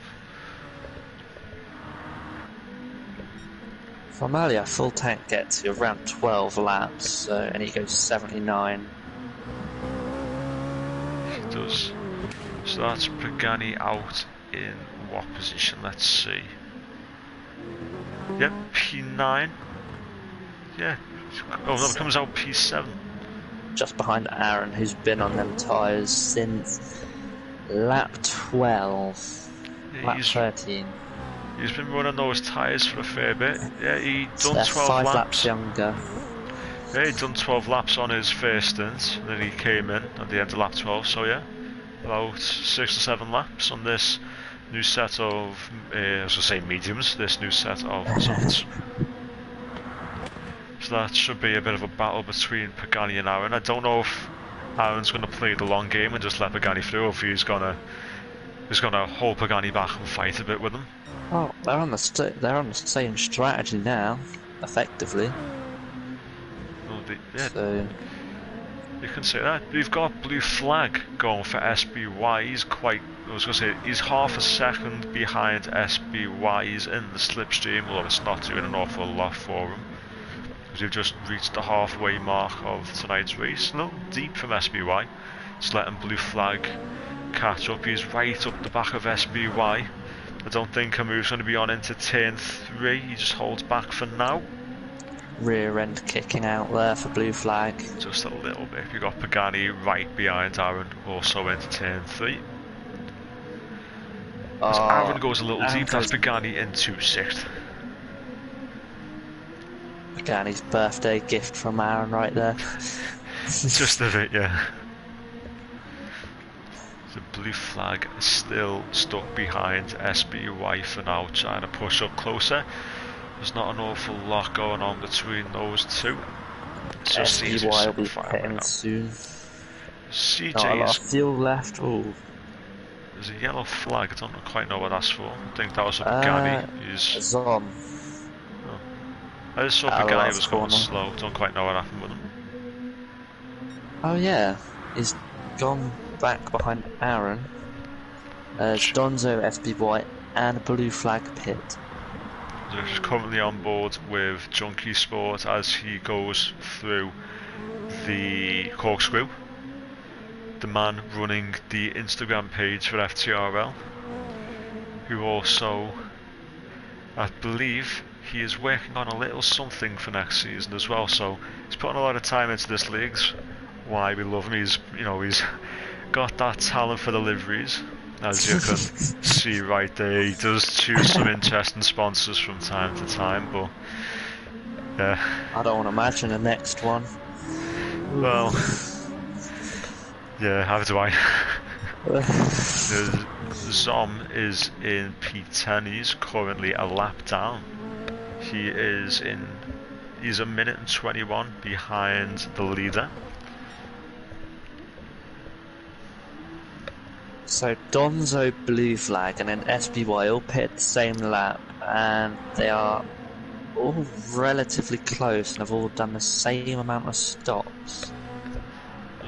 From earlier, full tank gets you around 12 laps, and he goes 79. He does. So that's Pagani out in what position? Let's see. Yep, P9. Yeah. Oh no, it comes out P7. Just behind Aaron, who's been on them tyres since lap 12. Yeah, lap 13. He's been running those tyres for a fair bit. Yeah, he done 12 5 laps. laps younger. Yeah, he done 12 laps on his first stint, and then he came in at the end of lap 12, so yeah. About 6 or 7 laps on this new set of, I was going to say mediums, this new set of softs. So So that should be a bit of a battle between Pagani and Aaron. I don't know if Aaron's going to play the long game and just let Pagani through, or if he's going to hold Pagani back and fight a bit with him. Oh, they're on the same strategy now, effectively. Well, So you can say that. We've got Blue Flag going for SBY. He's half a second behind SBY. He's in the slipstream, although it's not doing an awful lot for him. Because we've just reached the halfway mark of tonight's race. No, deep from SBY. Just letting Blue Flag catch up. He's right up the back of SBY. I don't think Camus going to be on into turn 3. He just holds back for now. rear end kicking out there for Blue Flag. Just a little bit. You've got Pagani right behind Aaron, also into turn 3. As Aaron goes a little deep, that's Pagani into 6th. Pagani's birthday gift from Aaron right there. Just a bit, yeah. The Blue Flag is still stuck behind SBY for now, trying to push up closer. There's not an awful lot going on between those two. SBY will be hitting soon. CJ not a lot of fuel left. Ooh. There's a yellow flag, I don't quite know what that's for. I think that was a Pagani. It's on. Oh. I just saw Pagani was going slow, don't quite know what happened with him. Oh yeah, he's gone back behind Aaron. Donzo, SBY and Blue Flag pit. He's currently on board with Junkie Sport as he goes through the corkscrew. The man running the Instagram page for FTRL, who also, I believe, he is working on a little something for next season as well. So he's putting a lot of time into this league. Why we love him. He's got that talent for the liveries, as you can see right there. He does choose some interesting sponsors from time to time, but yeah. I don't want to imagine the next one. Well, yeah, how do I? Zom is in P10. He's currently a lap down. He's a minute and 21 behind the leader. So Donzo, Blue Flag and then SBY all pit the same lap, and they are all relatively close and have all done the same amount of stops.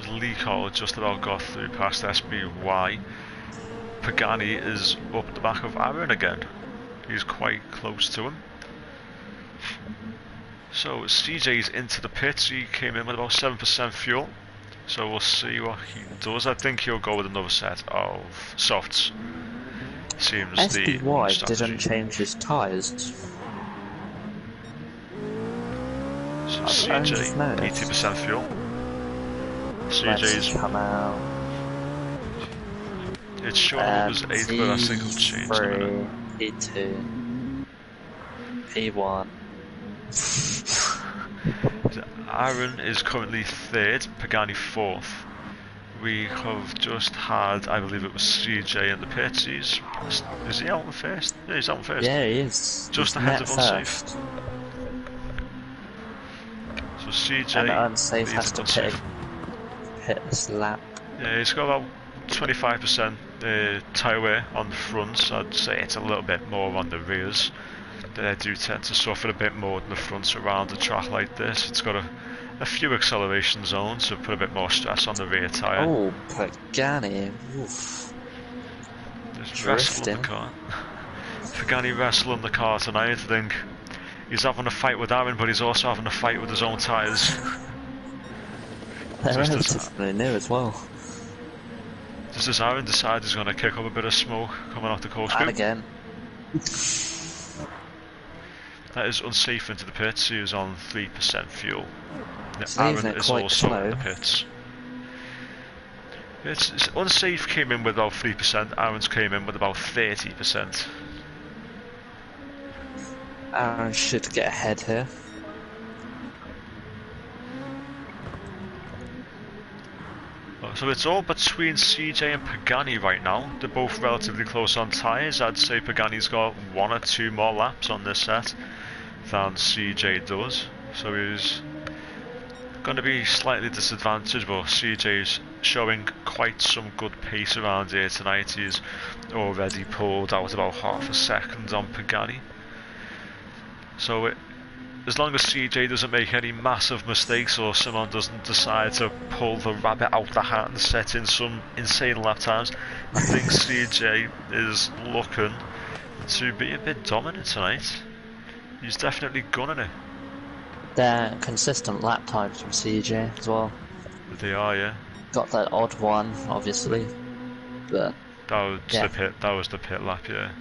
Lico just about got through past SBY. Pagani is up the back of Aaron again. He's quite close to him. So CJ's into the pits. He came in with about 7% fuel. So we'll see what he does. I think he'll go with another set of softs. Seems SBY didn't change his tyres. So CJ, 80% fuel. CJ's come out. It's showing it was 8th, but I think it'll change in a minute. P2, P1. Aaron is currently 3rd, Pagani 4th. We have just had, I believe it was CJ in the pits. Is he out in first? Yeah, he's out in first. Yeah, he is. Just ahead of Unsafe. So CJ and Unsafe has to pit this lap. Yeah, he's got about 25% tyre wear on the fronts. I'd say it's a little bit more on the rears. They do tend to suffer a bit more than the fronts around a track like this. It's got a few acceleration zones, so put a bit more stress on the rear tyre. Oh, Pagani. Oof. Just wrestling the car. Pagani wrestling the car tonight. I think he's having a fight with Aaron, but he's also having a fight with his own tyres. They're relatively new as well. Just as Aaron decides he's going to kick up a bit of smoke coming off the corkscrew. And again. That is Unsafe into the pits. He was on 3% fuel. Aaron is also in the pits. It's Unsafe came in with about 3%. Aaron's came in with about 30%. Aaron should get ahead here. So it's all between CJ and Pagani right now. They're both relatively close on tyres. I'd say Pagani's got 1 or 2 more laps on this set than CJ does. So he's going to be slightly disadvantaged, but CJ's showing quite some good pace around here tonight. He's already pulled out about half a second on Pagani. So as long as CJ doesn't make any massive mistakes or someone doesn't decide to pull the rabbit out the hat and set in some insane lap times, I think CJ is looking to be a bit dominant tonight. He's definitely gunning it. They're consistent lap times from CJ as well. They are, yeah. Got that odd one, obviously, but that was the pit lap, yeah.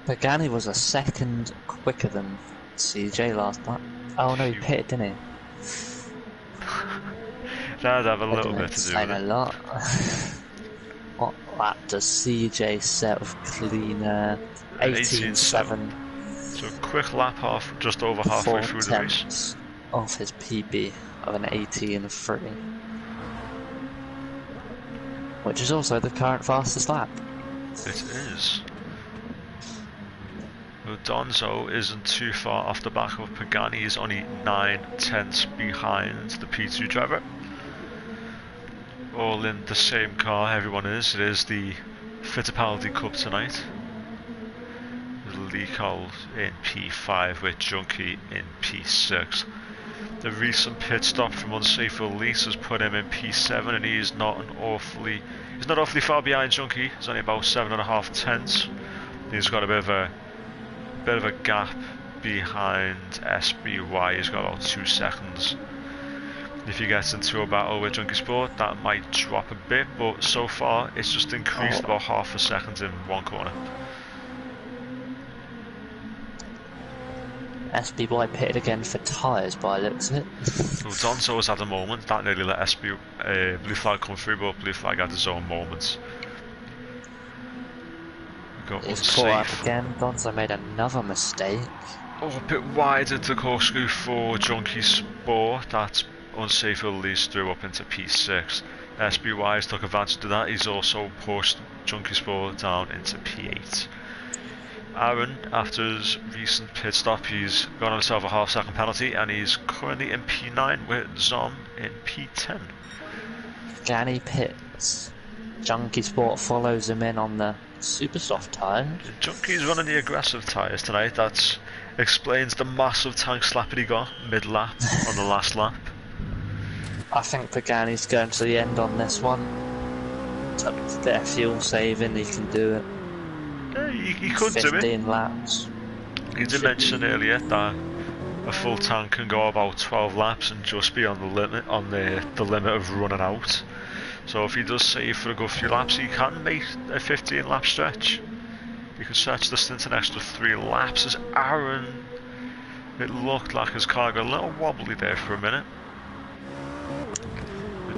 Pagani was a second quicker than CJ last lap. Oh no, he pitted, didn't he? That'd have a little bit to do with it. A lot. What lap does CJ set with cleaner? 18.7. So a quick lap off, just over halfway through the race. Off his PB of an 18.3, which is also the current fastest lap. It is. Well, Donzo isn't too far off the back of Pagani. He's only 9/10 behind the P2 driver. All in the same car, everyone is. It is the Fittipaldi Cup tonight. Lecol in P5 with Junkie in P6. The recent pit stop from unsafe release has put him in P7, and he's not awfully far behind Junkie. He's only about 7.5 tenths. He's got a bit of a gap behind SBY. He's got about 2 seconds. If he gets into a battle with Junkie Sport, that might drop a bit, but so far it's just increased about half a second in one corner. SBY pitted again for tyres by the looks of it. Well, Donzo was at a moment that nearly let Blue Flag come through, but Blue Flag had his own moments. He's caught up again. Donzo made another mistake. Oh, a bit wide into corkscrew for Junkie Sport. That unsafe release threw up into P6. SBY took advantage of that. He's also pushed Junkie Sport down into P8. Aaron, after his recent pit stop, he's got himself a half-second penalty, and he's currently in P9 with Zom in P10. Pagani pits. Junkie Sport follows him in on the super soft tyres. Junkie's running the aggressive tyres tonight. That explains the massive tank slap he got mid-lap on the last lap. I think Pagani's going to the end on this one. It's a bit of fuel saving, he can do it. Yeah, he could do it. 15 laps. You did mention earlier that a full tank can go about 12 laps and just be on the limit, the limit of running out. So if he does save for a good few laps, he can make a 15 lap stretch. He could stretch the stint an extra 3 laps. As Aaron, it looked like his car got a little wobbly there for a minute.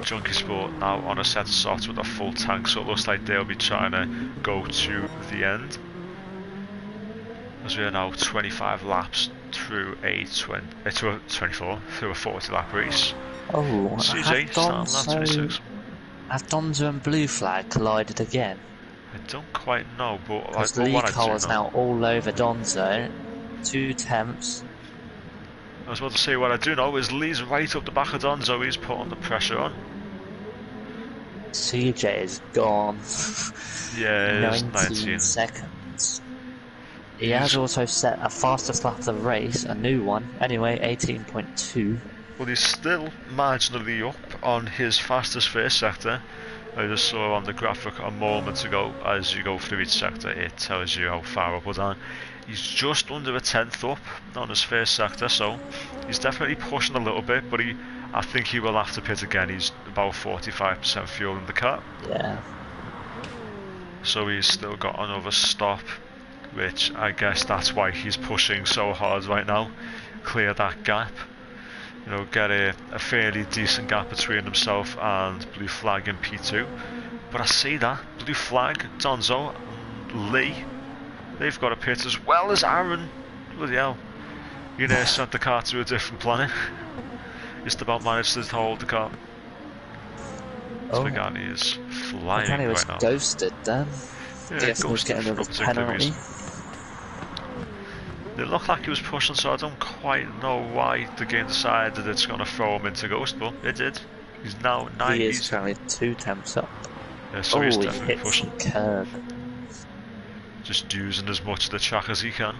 Junkie Sport now on a set of softs with a full tank, so it looks like they'll be trying to go to the end. As we are now 25 laps through a 24 through a 40 lap race. Oh, CJ starting lap 26. Have Donzo and Blue Flag collided again? I don't quite know, but because Lecol is now all over Donzo. 2 temps. I was about to say, what I do know is Lee's right up the back of Donzo. He's putting the pressure on. CJ is gone. Yeah, it's 19 seconds. He has also set a fastest lap of the race, a new one. Anyway, 18.2. Well, he's still marginally up on his fastest first sector. I just saw on the graphic a moment ago, as you go through each sector, it tells you how far up or down. He's just under a tenth up on his first sector, so he's definitely pushing a little bit, but I think he will have to pit again. He's about 45% fuel in the car. Yeah. So he's still got another stop, which I guess that's why he's pushing so hard right now. Clear that gap. You know, get a fairly decent gap between himself and Blue Flag in P2. But I see that Blue Flag, Donzo, and Lee, they've got a pit as well as Aaron. Bloody hell. You know, sent the car to a different planet. Just about managed to hold the car. Pagani is flying Pagani was right now. Ghosted then. Yeah, I guess he was getting another penalty. It looked like he was pushing, so I don't quite know why the game decided it's going to throw him into Ghost, but it did. He's now 9. He is currently 2 temps up. Yeah, so he's Oh, he definitely hits pushing. the curb. Just using as much of the track as he can.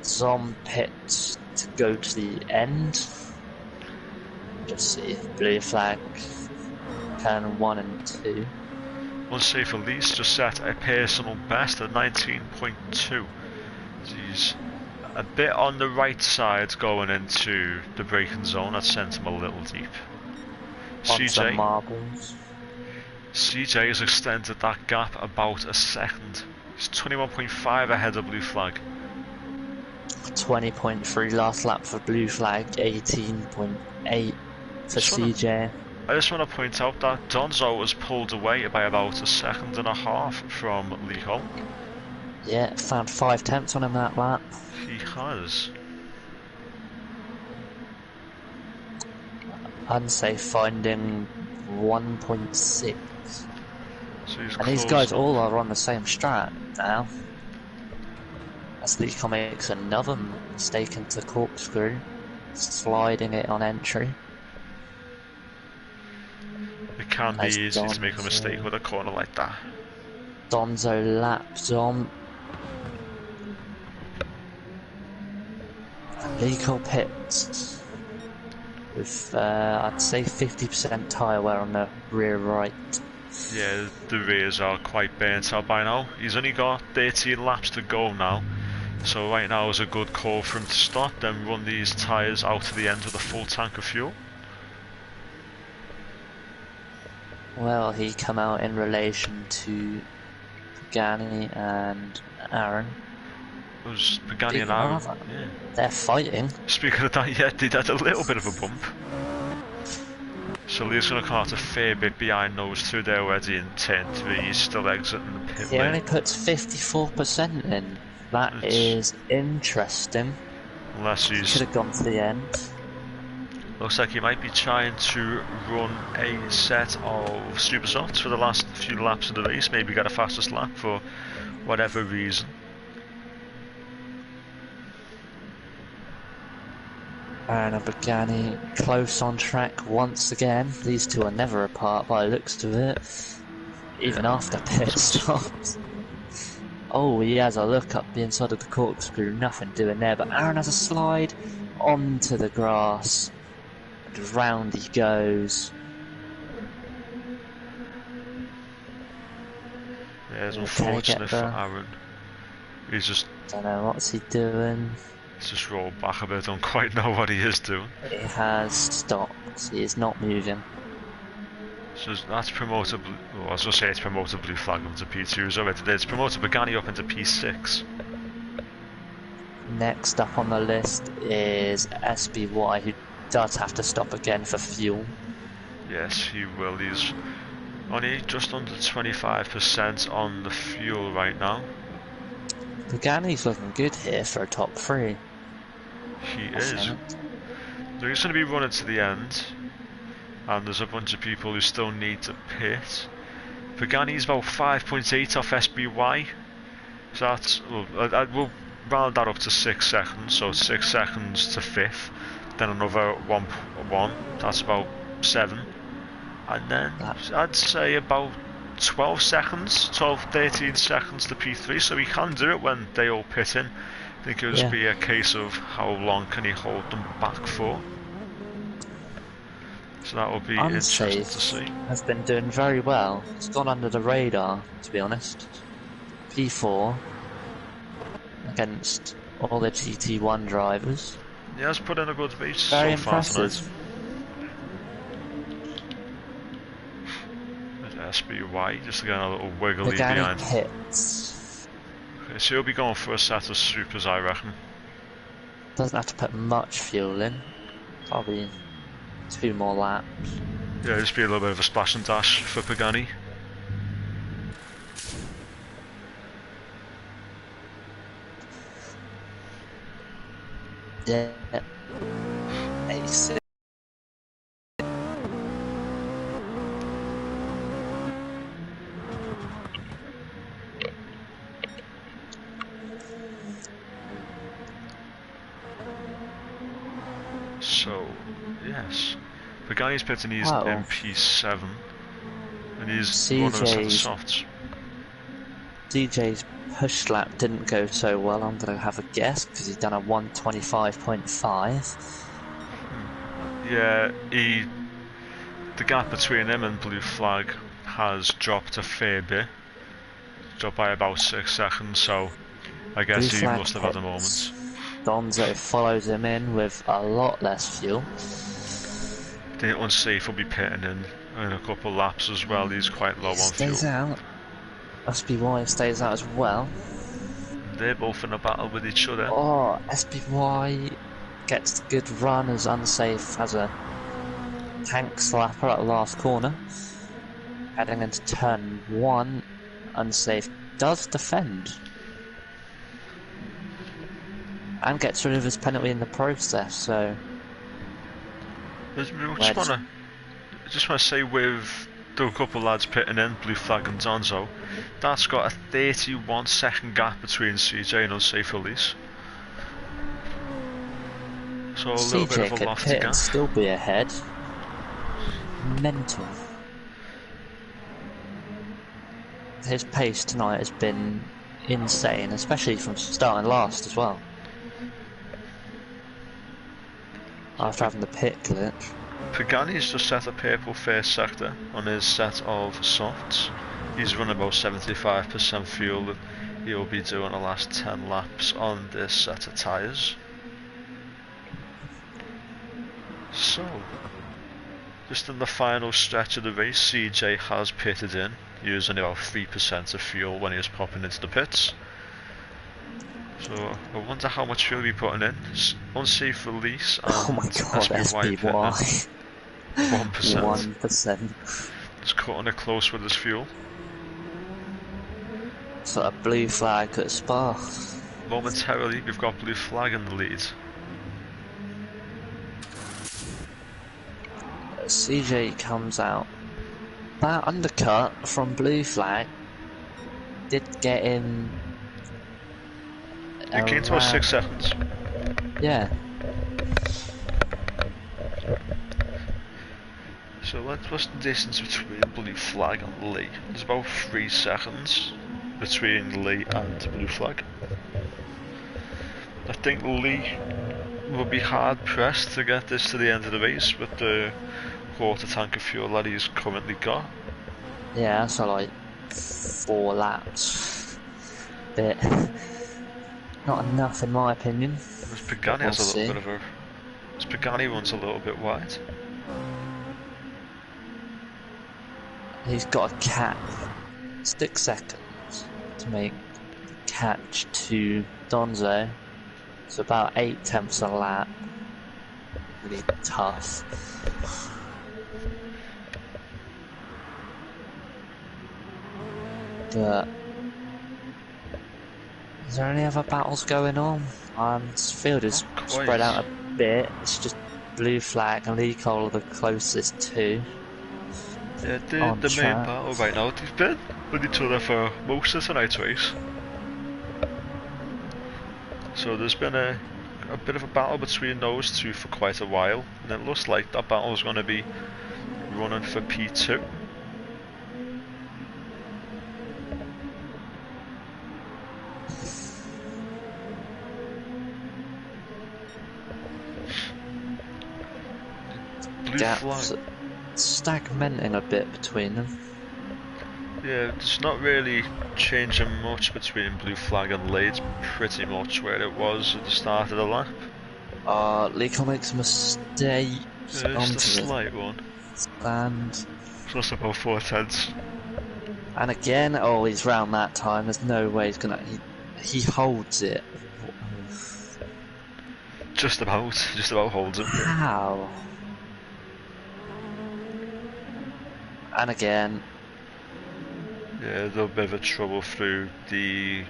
Zom pits to go to the end. Just see if blue flag, turn 1 and 2. Unsafe release just set a personal best at 19.2. He's a bit on the right side going into the braking zone. That sent him a little deep. On some marbles. CJ has extended that gap about a second. He's 21.5 ahead of blue flag. 20.3 last lap for blue flag, 18.8 for CJ. I just want to point out that Donzo was pulled away by about a second and a half from Liho. Yeah, found 5 temps on him that lap. He has. Unsafe finding 1.6. So and these guys all are on the same strat now. As Liho makes another mistake into corkscrew, sliding it on entry. It can be easy to make a mistake with a corner like that. Donzo laps on. Liho pits with I'd say 50% tyre wear on the rear right. Yeah, the rears are quite burnt out by now. He's only got 13 laps to go now, so right now is a good call for him to stop, then run these tyres out to the end with a full tank of fuel. Well, he come out in relation to Pagani and Aaron. It was Pagani and Aaron. Yeah. They're fighting. Speaking of that, yeah, they had a little bit of a bump. So Lee's going to come out a fair bit behind those two. They're already in turn 3. He's still exiting the pit lane. He only puts 54% in. That is interesting. Unless he's... Could have gone to the end. Looks like he might be trying to run a set of supersofts for the last few laps of the race. Maybe get a fastest lap for whatever reason. And Pagani close on track once again. These two are never apart by the looks of it. Even after pit stops. Oh, he has a look up the inside of the corkscrew. Nothing doing there. But Aaron has a slide onto the grass. And round he goes. Yeah, it's unfortunate for Aaron. He's just... Don't know, what's he doing? He's just rolled back a bit, don't quite know what he is doing. He has stopped, he is not moving. So that's promoted, well, I was going to say it's promoted blue flag up into P2s already. It's promoted Pagani up into P6. Next up on the list is SBY, who does have to stop again for fuel. Yes, he will. He's only just under 25% on the fuel right now. Pagani's looking good here for a top 3. He is. So he's going to be running to the end, and there's a bunch of people who still need to pit. Pagani's about 5.8 off SBY, so that's, we'll round that up to 6 seconds, so 6 seconds to 5th, then another 1, that's about 7, and then I'd say about 12 seconds, 13 seconds to P3, so he can do it when they all pit in. I think it would just be a case of how long can he hold them back for. So that will be interesting to see. Has been doing very well. It's gone under the radar, to be honest. P4 against all the GT1 drivers. He has put in a good race very so far impressive. tonight. SBY, just again a little wiggly behind. Hits. Okay, so he'll be going for a set of supers, I reckon. Doesn't have to put much fuel in. Probably a few more laps. Yeah, just be a little bit of a splash and dash for Pagani. Yeah. Ace. Yes. The guy he's pitting, he's Well, MP7, and he's running a set of CJ's softs. CJ's push lap didn't go so well. I'm gonna have a guess because he's done a 1:25.5. Yeah, the gap between him and Blue Flag has dropped a fair bit. Dropped by about 6 seconds, so I guess Blue he Flag must have had a pits. moment. Donzo follows him in with a lot less fuel. The unsafe will be pitting in a couple laps as well. He's quite low on Stays fuel. out. SBY stays out as well. They're both in a battle with each other. Oh, SBY gets a good run as unsafe as a tank slapper at the last corner. Heading into turn 1, unsafe does defend. And gets rid of his penalty in the process, so... I just want to say with the couple lads pitting in, Blue Flag and Donzo, that's got a 31-second gap between CJ and unsafe release. So a little bit of a could lofty pit gap. and still be ahead. Mental. His pace tonight has been insane, especially from starting last as well. After having the pit glitch. Pagani's just set a purple first sector on his set of softs. He's run about 75% fuel that he'll be doing the last 10 laps on this set of tyres. So, just in the final stretch of the race, CJ has pitted in, using about 3% of fuel when he was popping into the pits. So, I wonder how much fuel he'll be putting in. Unsafe release and Oh my god, SBY SBY. 1%. 1%. Just cutting it close with his fuel. Sort of Blue Flag at Spa. Momentarily, we've got Blue Flag in the lead. CJ comes out. That undercut from Blue Flag did get in. It came to us 6 seconds. Yeah. So what's the distance between Blue Flag and Lee? There's about 3 seconds between Lee and Blue Flag. I think Lee will be hard pressed to get this to the end of the race with the quarter tank of fuel that he's currently got. Yeah, so like 4 laps. Bit not enough in my opinion. Because Pagani has a little bit of a... Pagani runs a little bit wide. He's got a cap 6 seconds to make the catch to Donzo. It's about 0.8 a lap. Really tough. But is there any other battles going on? This field is spread out a bit. It's just Blue Flag and Lee Cole are the closest to. Yeah, the main battle right now, they've been with each other for most of tonight's race. So there's been a bit of a battle between those two for quite a while, and it looks like that battle is going to be running for P2. Blue Gaps Flag. stagnating a bit between them. Yeah, it's not really changing much between Blue Flag and Lee. It's pretty much where it was at the start of the lap. Liko makes a mistake. Just a slight one. And Plus about 4/10. And again, oh, he's round that time. There's no way he's gonna. He holds it. Just about holds it. How? And again. Yeah, a little bit of a trouble through the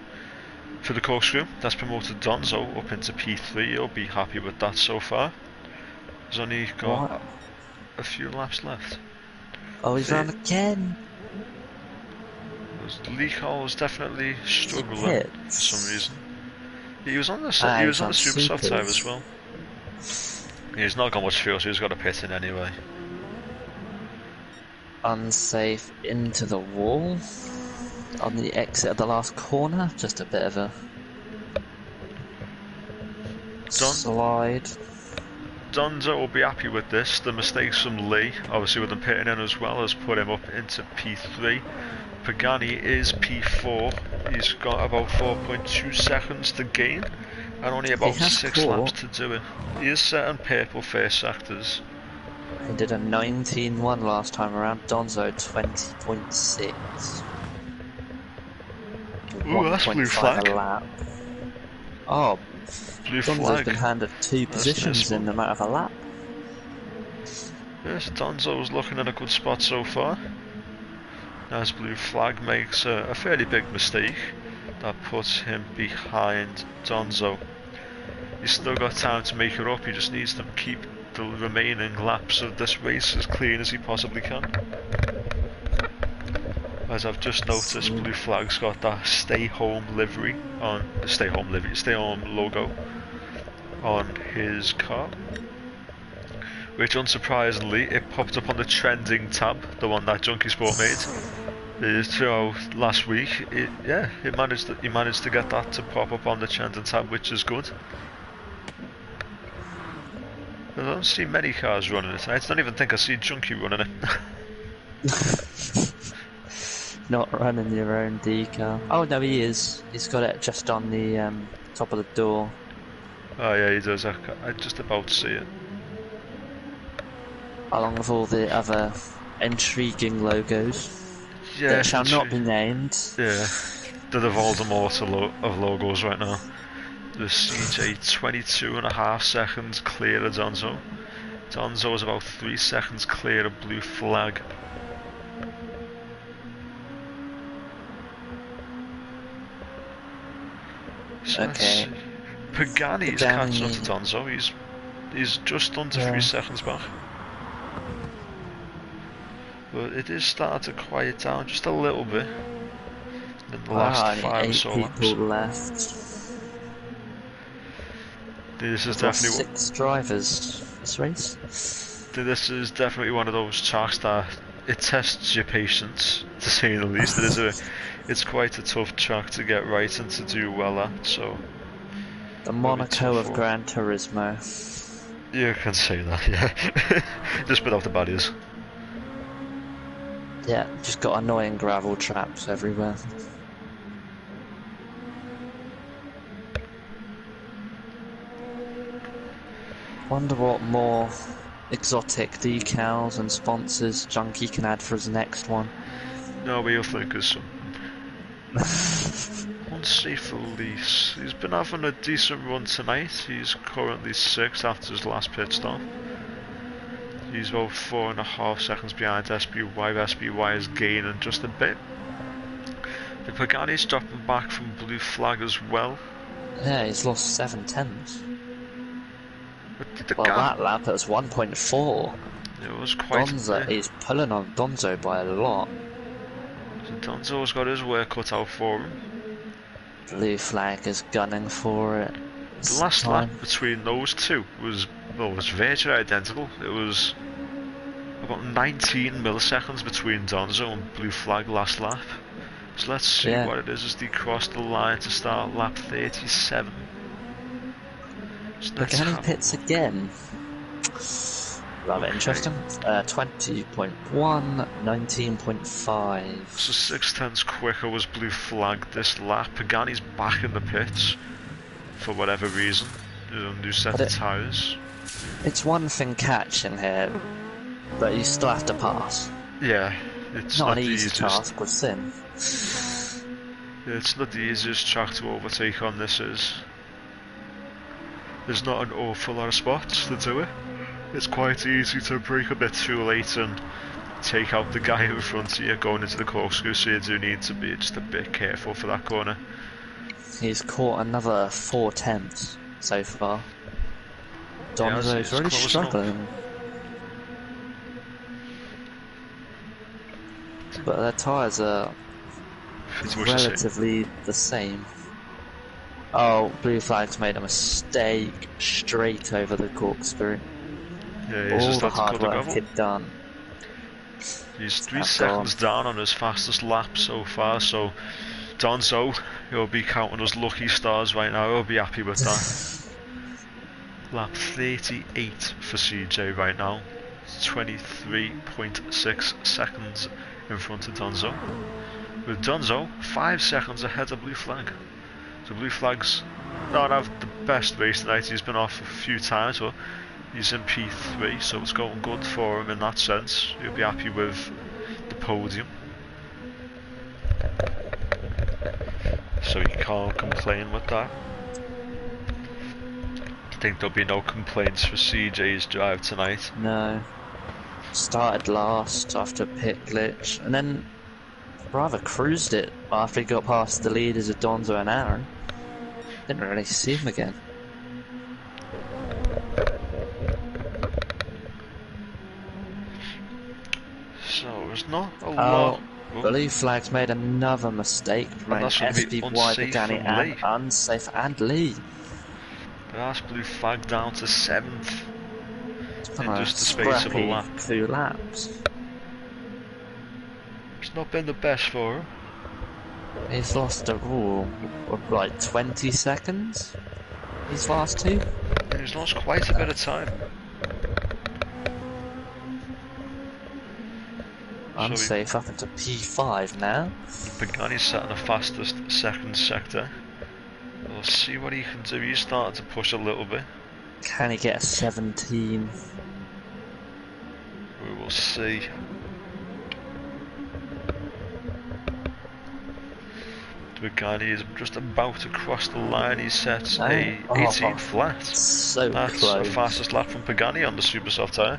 corkscrew. That's promoted Donzo up into P3. He'll be happy with that so far. He's only got a few laps left. Oh, he's round again. Lee Cole was definitely struggling for some reason. He was on the super soft tyre as well. He's not got much fuel, so he's got to pit in anyway. Unsafe into the wall on the exit of the last corner. Just a bit of a slide. Donzo will be happy with this. The mistakes from Lee, obviously with him pitting in as well, has put him up into P3. Pagani is P4. He's got about 4.2 seconds to gain and only about 6 laps to do it. He is set on purple first sectors. He did a 19.1 last time around. Donzo 20.6. Ooh, that's blue flag. A lap. Oh, blue Donzo's flag. been handed 2 positions in the matter of a lap. Yes, Donzo's looking at a good spot so far. As blue flag makes a fairly big mistake that puts him behind Donzo. He's still got time to make it up. He just needs to keep the remaining laps of this race as clean as he possibly can. As I've just noticed, blue flag's got that stay home logo on his car, which unsurprisingly it popped up on the trending tab, the one that Junkie Sport made. Throughout last week, he managed to get that to pop up on the trending tab, which is good. I don't see many cars running it. I don't even think I see Junkie running it. Not running your own decal. Oh no, he is. He's got it just on the top of the door. Oh yeah, he does. I just about see it. Along with all the other intriguing logos. Yeah, that shall not be named. Yeah, they're the Voldemort of logos right now. The CJ 22.5 seconds clear of Donzo. Donzo is about 3 seconds clear of blue flag. So okay. Pagani's catching up to Donzo. He's just under 3 seconds back. But it is starting to quiet down just a little bit. In the last 5 or so people left. This is definitely 6 drivers this race. This is definitely one of those tracks that it tests your patience, to say the least. It's quite a tough track to get right and to do well at. So the Monaco of Gran Turismo. You can say that, yeah. Just without the barriers. Yeah, just got annoying gravel traps everywhere. Wonder what more exotic decals and sponsors Junkie can add for his next one. No, we'll think of some. Unsafe release. He's been having a decent run tonight. He's currently 6th after his last pit stop. He's about 4.5 seconds behind SBY. SBY is gaining just a bit. The Pagani's dropping back from blue flag as well. Yeah, he's lost 7 tenths. Well, that lap it was 1.4. It was quite. He's pulling on Donzo by a lot. So Donzo's got his work cut out for him. Blue flag is gunning for it. The last lap between those two was virtually identical. It was about 19 milliseconds between Donzo and blue flag last lap. So let's see what it is as they cross the line to start lap 37. Pagani pits again. Rather interesting. 20.1, 19.5. So 6 tenths quicker was blue flag this lap. Pagani's back in the pits for whatever reason. New set of tyres. It's one thing catching here, but you still have to pass. Yeah, it's not an easy task with Sim. It's not the easiest track to overtake on. There's not an awful lot of spots to do it. It's quite easy to brake a bit too late and take out the guy in front of you going into the corkscrew, so you do need to be just a bit careful for that corner. He's caught another 4 tenths so far. Donzo's really struggling. But their tyres are relatively the same. Oh, blue flag's made a mistake straight over the corkscrew. Yeah, he's All just the had to hard cut the work gravel. he'd done. He's 3 Now seconds gone. down on his fastest lap so far, so Donzo, he'll be counting us lucky stars right now, he'll be happy with that. Lap 38 for CJ right now. 23.6 seconds in front of Donzo. With Donzo 5 seconds ahead of Blue Flag. So Blue Flag's not have the best race tonight, he's been off a few times, but he's in P3, so it's going good for him in that sense. He'll be happy with the podium. So he can't complain with that. I think there'll be no complaints for CJ's drive tonight. No. Started last after a pit glitch, and then rather cruised it after he got past the leaders of Donzo and Aaron. Didn't really see him again. So there's not a lot. Blue Flag's made another mistake, promoting SBY, Pagani, and unsafe, and Lee. But that's Blue Flag down to 7th in just the space of a lap. 2 laps. It's not been the best for him. He's lost like 20 seconds. These last 2. And he's lost quite a bit of time. Unsafe up into P5 now. Pagani's sat in the fastest second sector. We'll see what he can do. He's starting to push a little bit. Can he get a 17? We will see. Pagani is just about to cross the line. He sets a 18 flat. So that's close. the fastest lap from Pagani on the super soft tyre.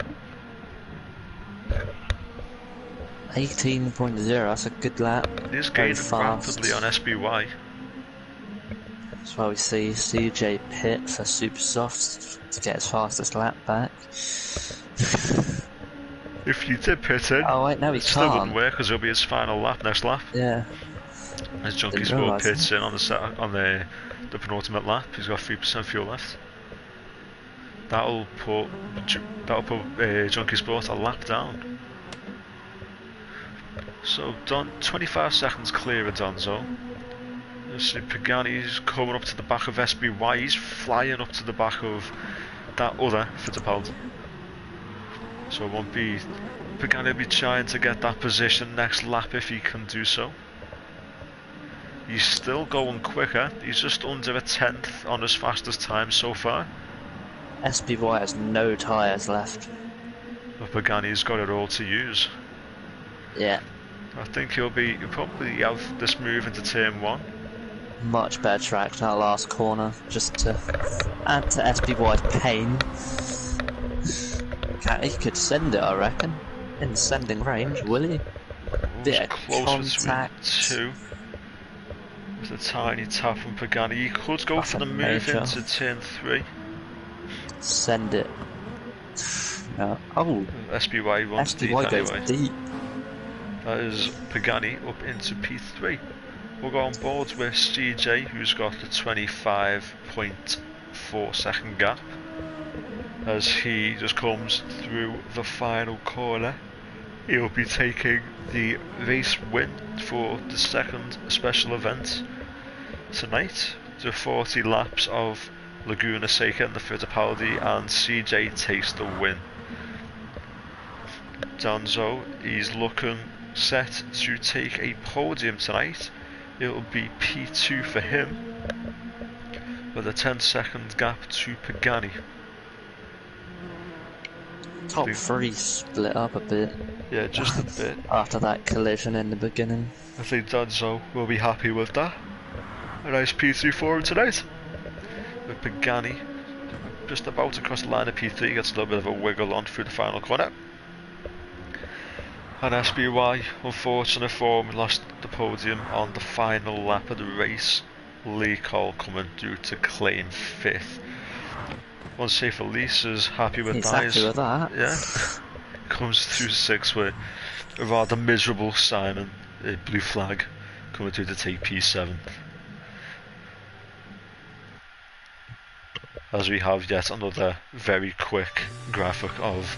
18.0, that's a good lap. He's gaining rapidly on SBY. That's why we see CJ pit for super soft to get his fastest lap back. If you did pit in, oh wait, no, he still can't. wouldn't work because it'll be his final lap, next lap. Yeah. As Junkie Sport pits in on the penultimate lap, he's got 3% fuel left. That'll put Junkie Sport a lap down. So 25 seconds clear of Donzo. You see Pagani's coming up to the back of SBY. He's flying up to the back of that other Fittipaldi. So it won't be Pagani will be trying to get that position next lap if he can do so. He's still going quicker. He's just under a 10th on his fastest time so far. SBY has no tyres left. But Pagani's got it all to use. Yeah. I think he'll probably have this move into turn 1. Much better track than that last corner, just to add to SBY's pain. He could send it, I reckon. In sending range, will he? Bit of contact. Two. With a tiny tap from Pagani. He could go for the move into turn 3. Send it. No. Oh. SBY wants SBY deep goes anyway. deep. That is Pagani up into P3. We'll go on board with CJ, who's got the 25.4 second gap. As he just comes through the final corner, he'll be taking the race win for the second special event tonight. The 40 laps of Laguna, Seca and the Fittipaldi, and CJ takes the win. Donzo, he's looking set to take a podium tonight. It'll be P2 for him, with a 10-second gap to Pagani. Top 3 split up a bit. Yeah, just a bit. After that collision in the beginning. I think Donzo will be happy with that. A nice P3 for him tonight. With Pagani just about to cross the line of P3, gets a little bit of a wiggle on through the final corner. And SBY, unfortunate for him, lost the podium on the final lap of the race. Lee Cole coming through to claim 5th. Unsafe Elise is happy with that. He's happy with that. Yeah. Comes through 6th with a rather miserable Simon, a Blue Flag, coming through to take P7. as we have yet another very quick graphic of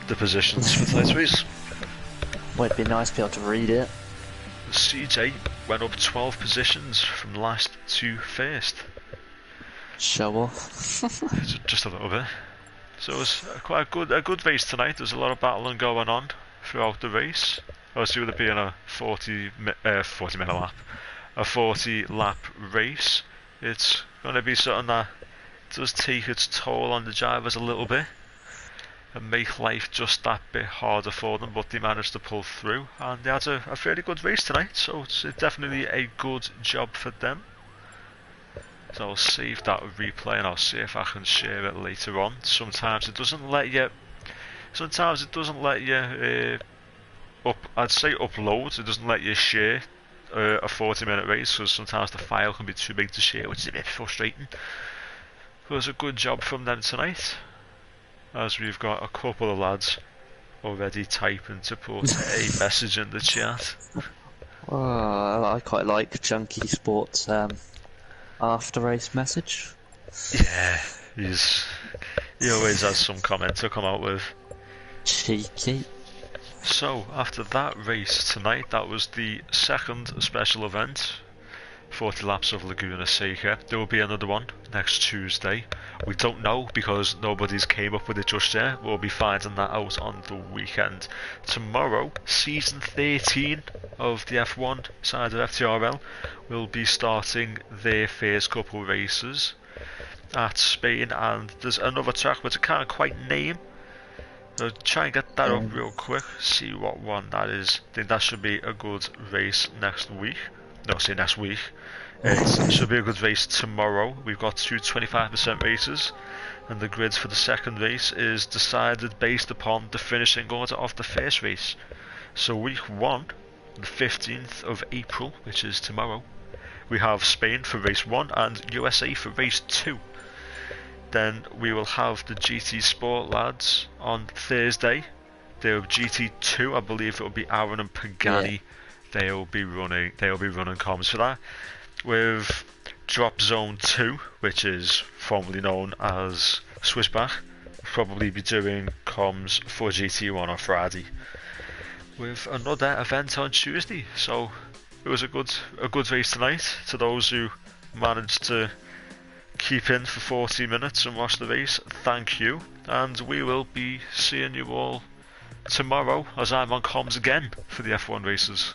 the positions for tonight's race. Well, it'd be nice to be able to read it. CJ went up 12 positions from last to first. Show off. Just a little bit. So it was quite a good race tonight. There's a lot of battling going on throughout the race. Obviously, with it being a 40 minute lap, a 40 lap race, it's going to be something that does take its toll on the drivers a little bit and make life just that bit harder for them, but they managed to pull through and they had a fairly good race tonight, so it's definitely a good job for them. So I'll save that replay and I'll see if I can share it later on. Sometimes it doesn't let you I'd say upload. It doesn't let you share a 40-minute race because sometimes the file can be too big to share, which is a bit frustrating. But it was a good job from them tonight, as we've got a couple of lads already typing to put a message in the chat. Oh, I quite like Junkie Sports after race message. Yeah, he always has some comment to come out with. Cheeky. So after that race tonight, that was the second special event, 40 laps of Laguna Seca. There will be another one next Tuesday. We don't know because nobody's came up with it just yet. We'll be finding that out on the weekend. Tomorrow, season 13 of the F1 side of FTRL will be starting their first couple races at Spain, and there's another track which I can't quite name. So try and get that up real quick, see what one that is. I think that should be a good race next week. No, say next week. It should be a good race tomorrow. We've got two 25% races, and the grids for the second race is decided based upon the finishing order of the first race. So week 1, the 15th of April, which is tomorrow, we have Spain for race 1 and USA for race 2. Then we will have the GT Sport lads on Thursday. They'll GT2, I believe it will be Aaron and Pagani. Yeah. They'll be running comms for that. With Drop Zone 2, which is formerly known as Swissbach, we'll probably be doing comms for GT1 on Friday. With another event on Tuesday. So it was a good race tonight. To those who managed to keep in for 40 minutes and watch the race, thank you, and we will be seeing you all tomorrow as I'm on comms again for the F1 races.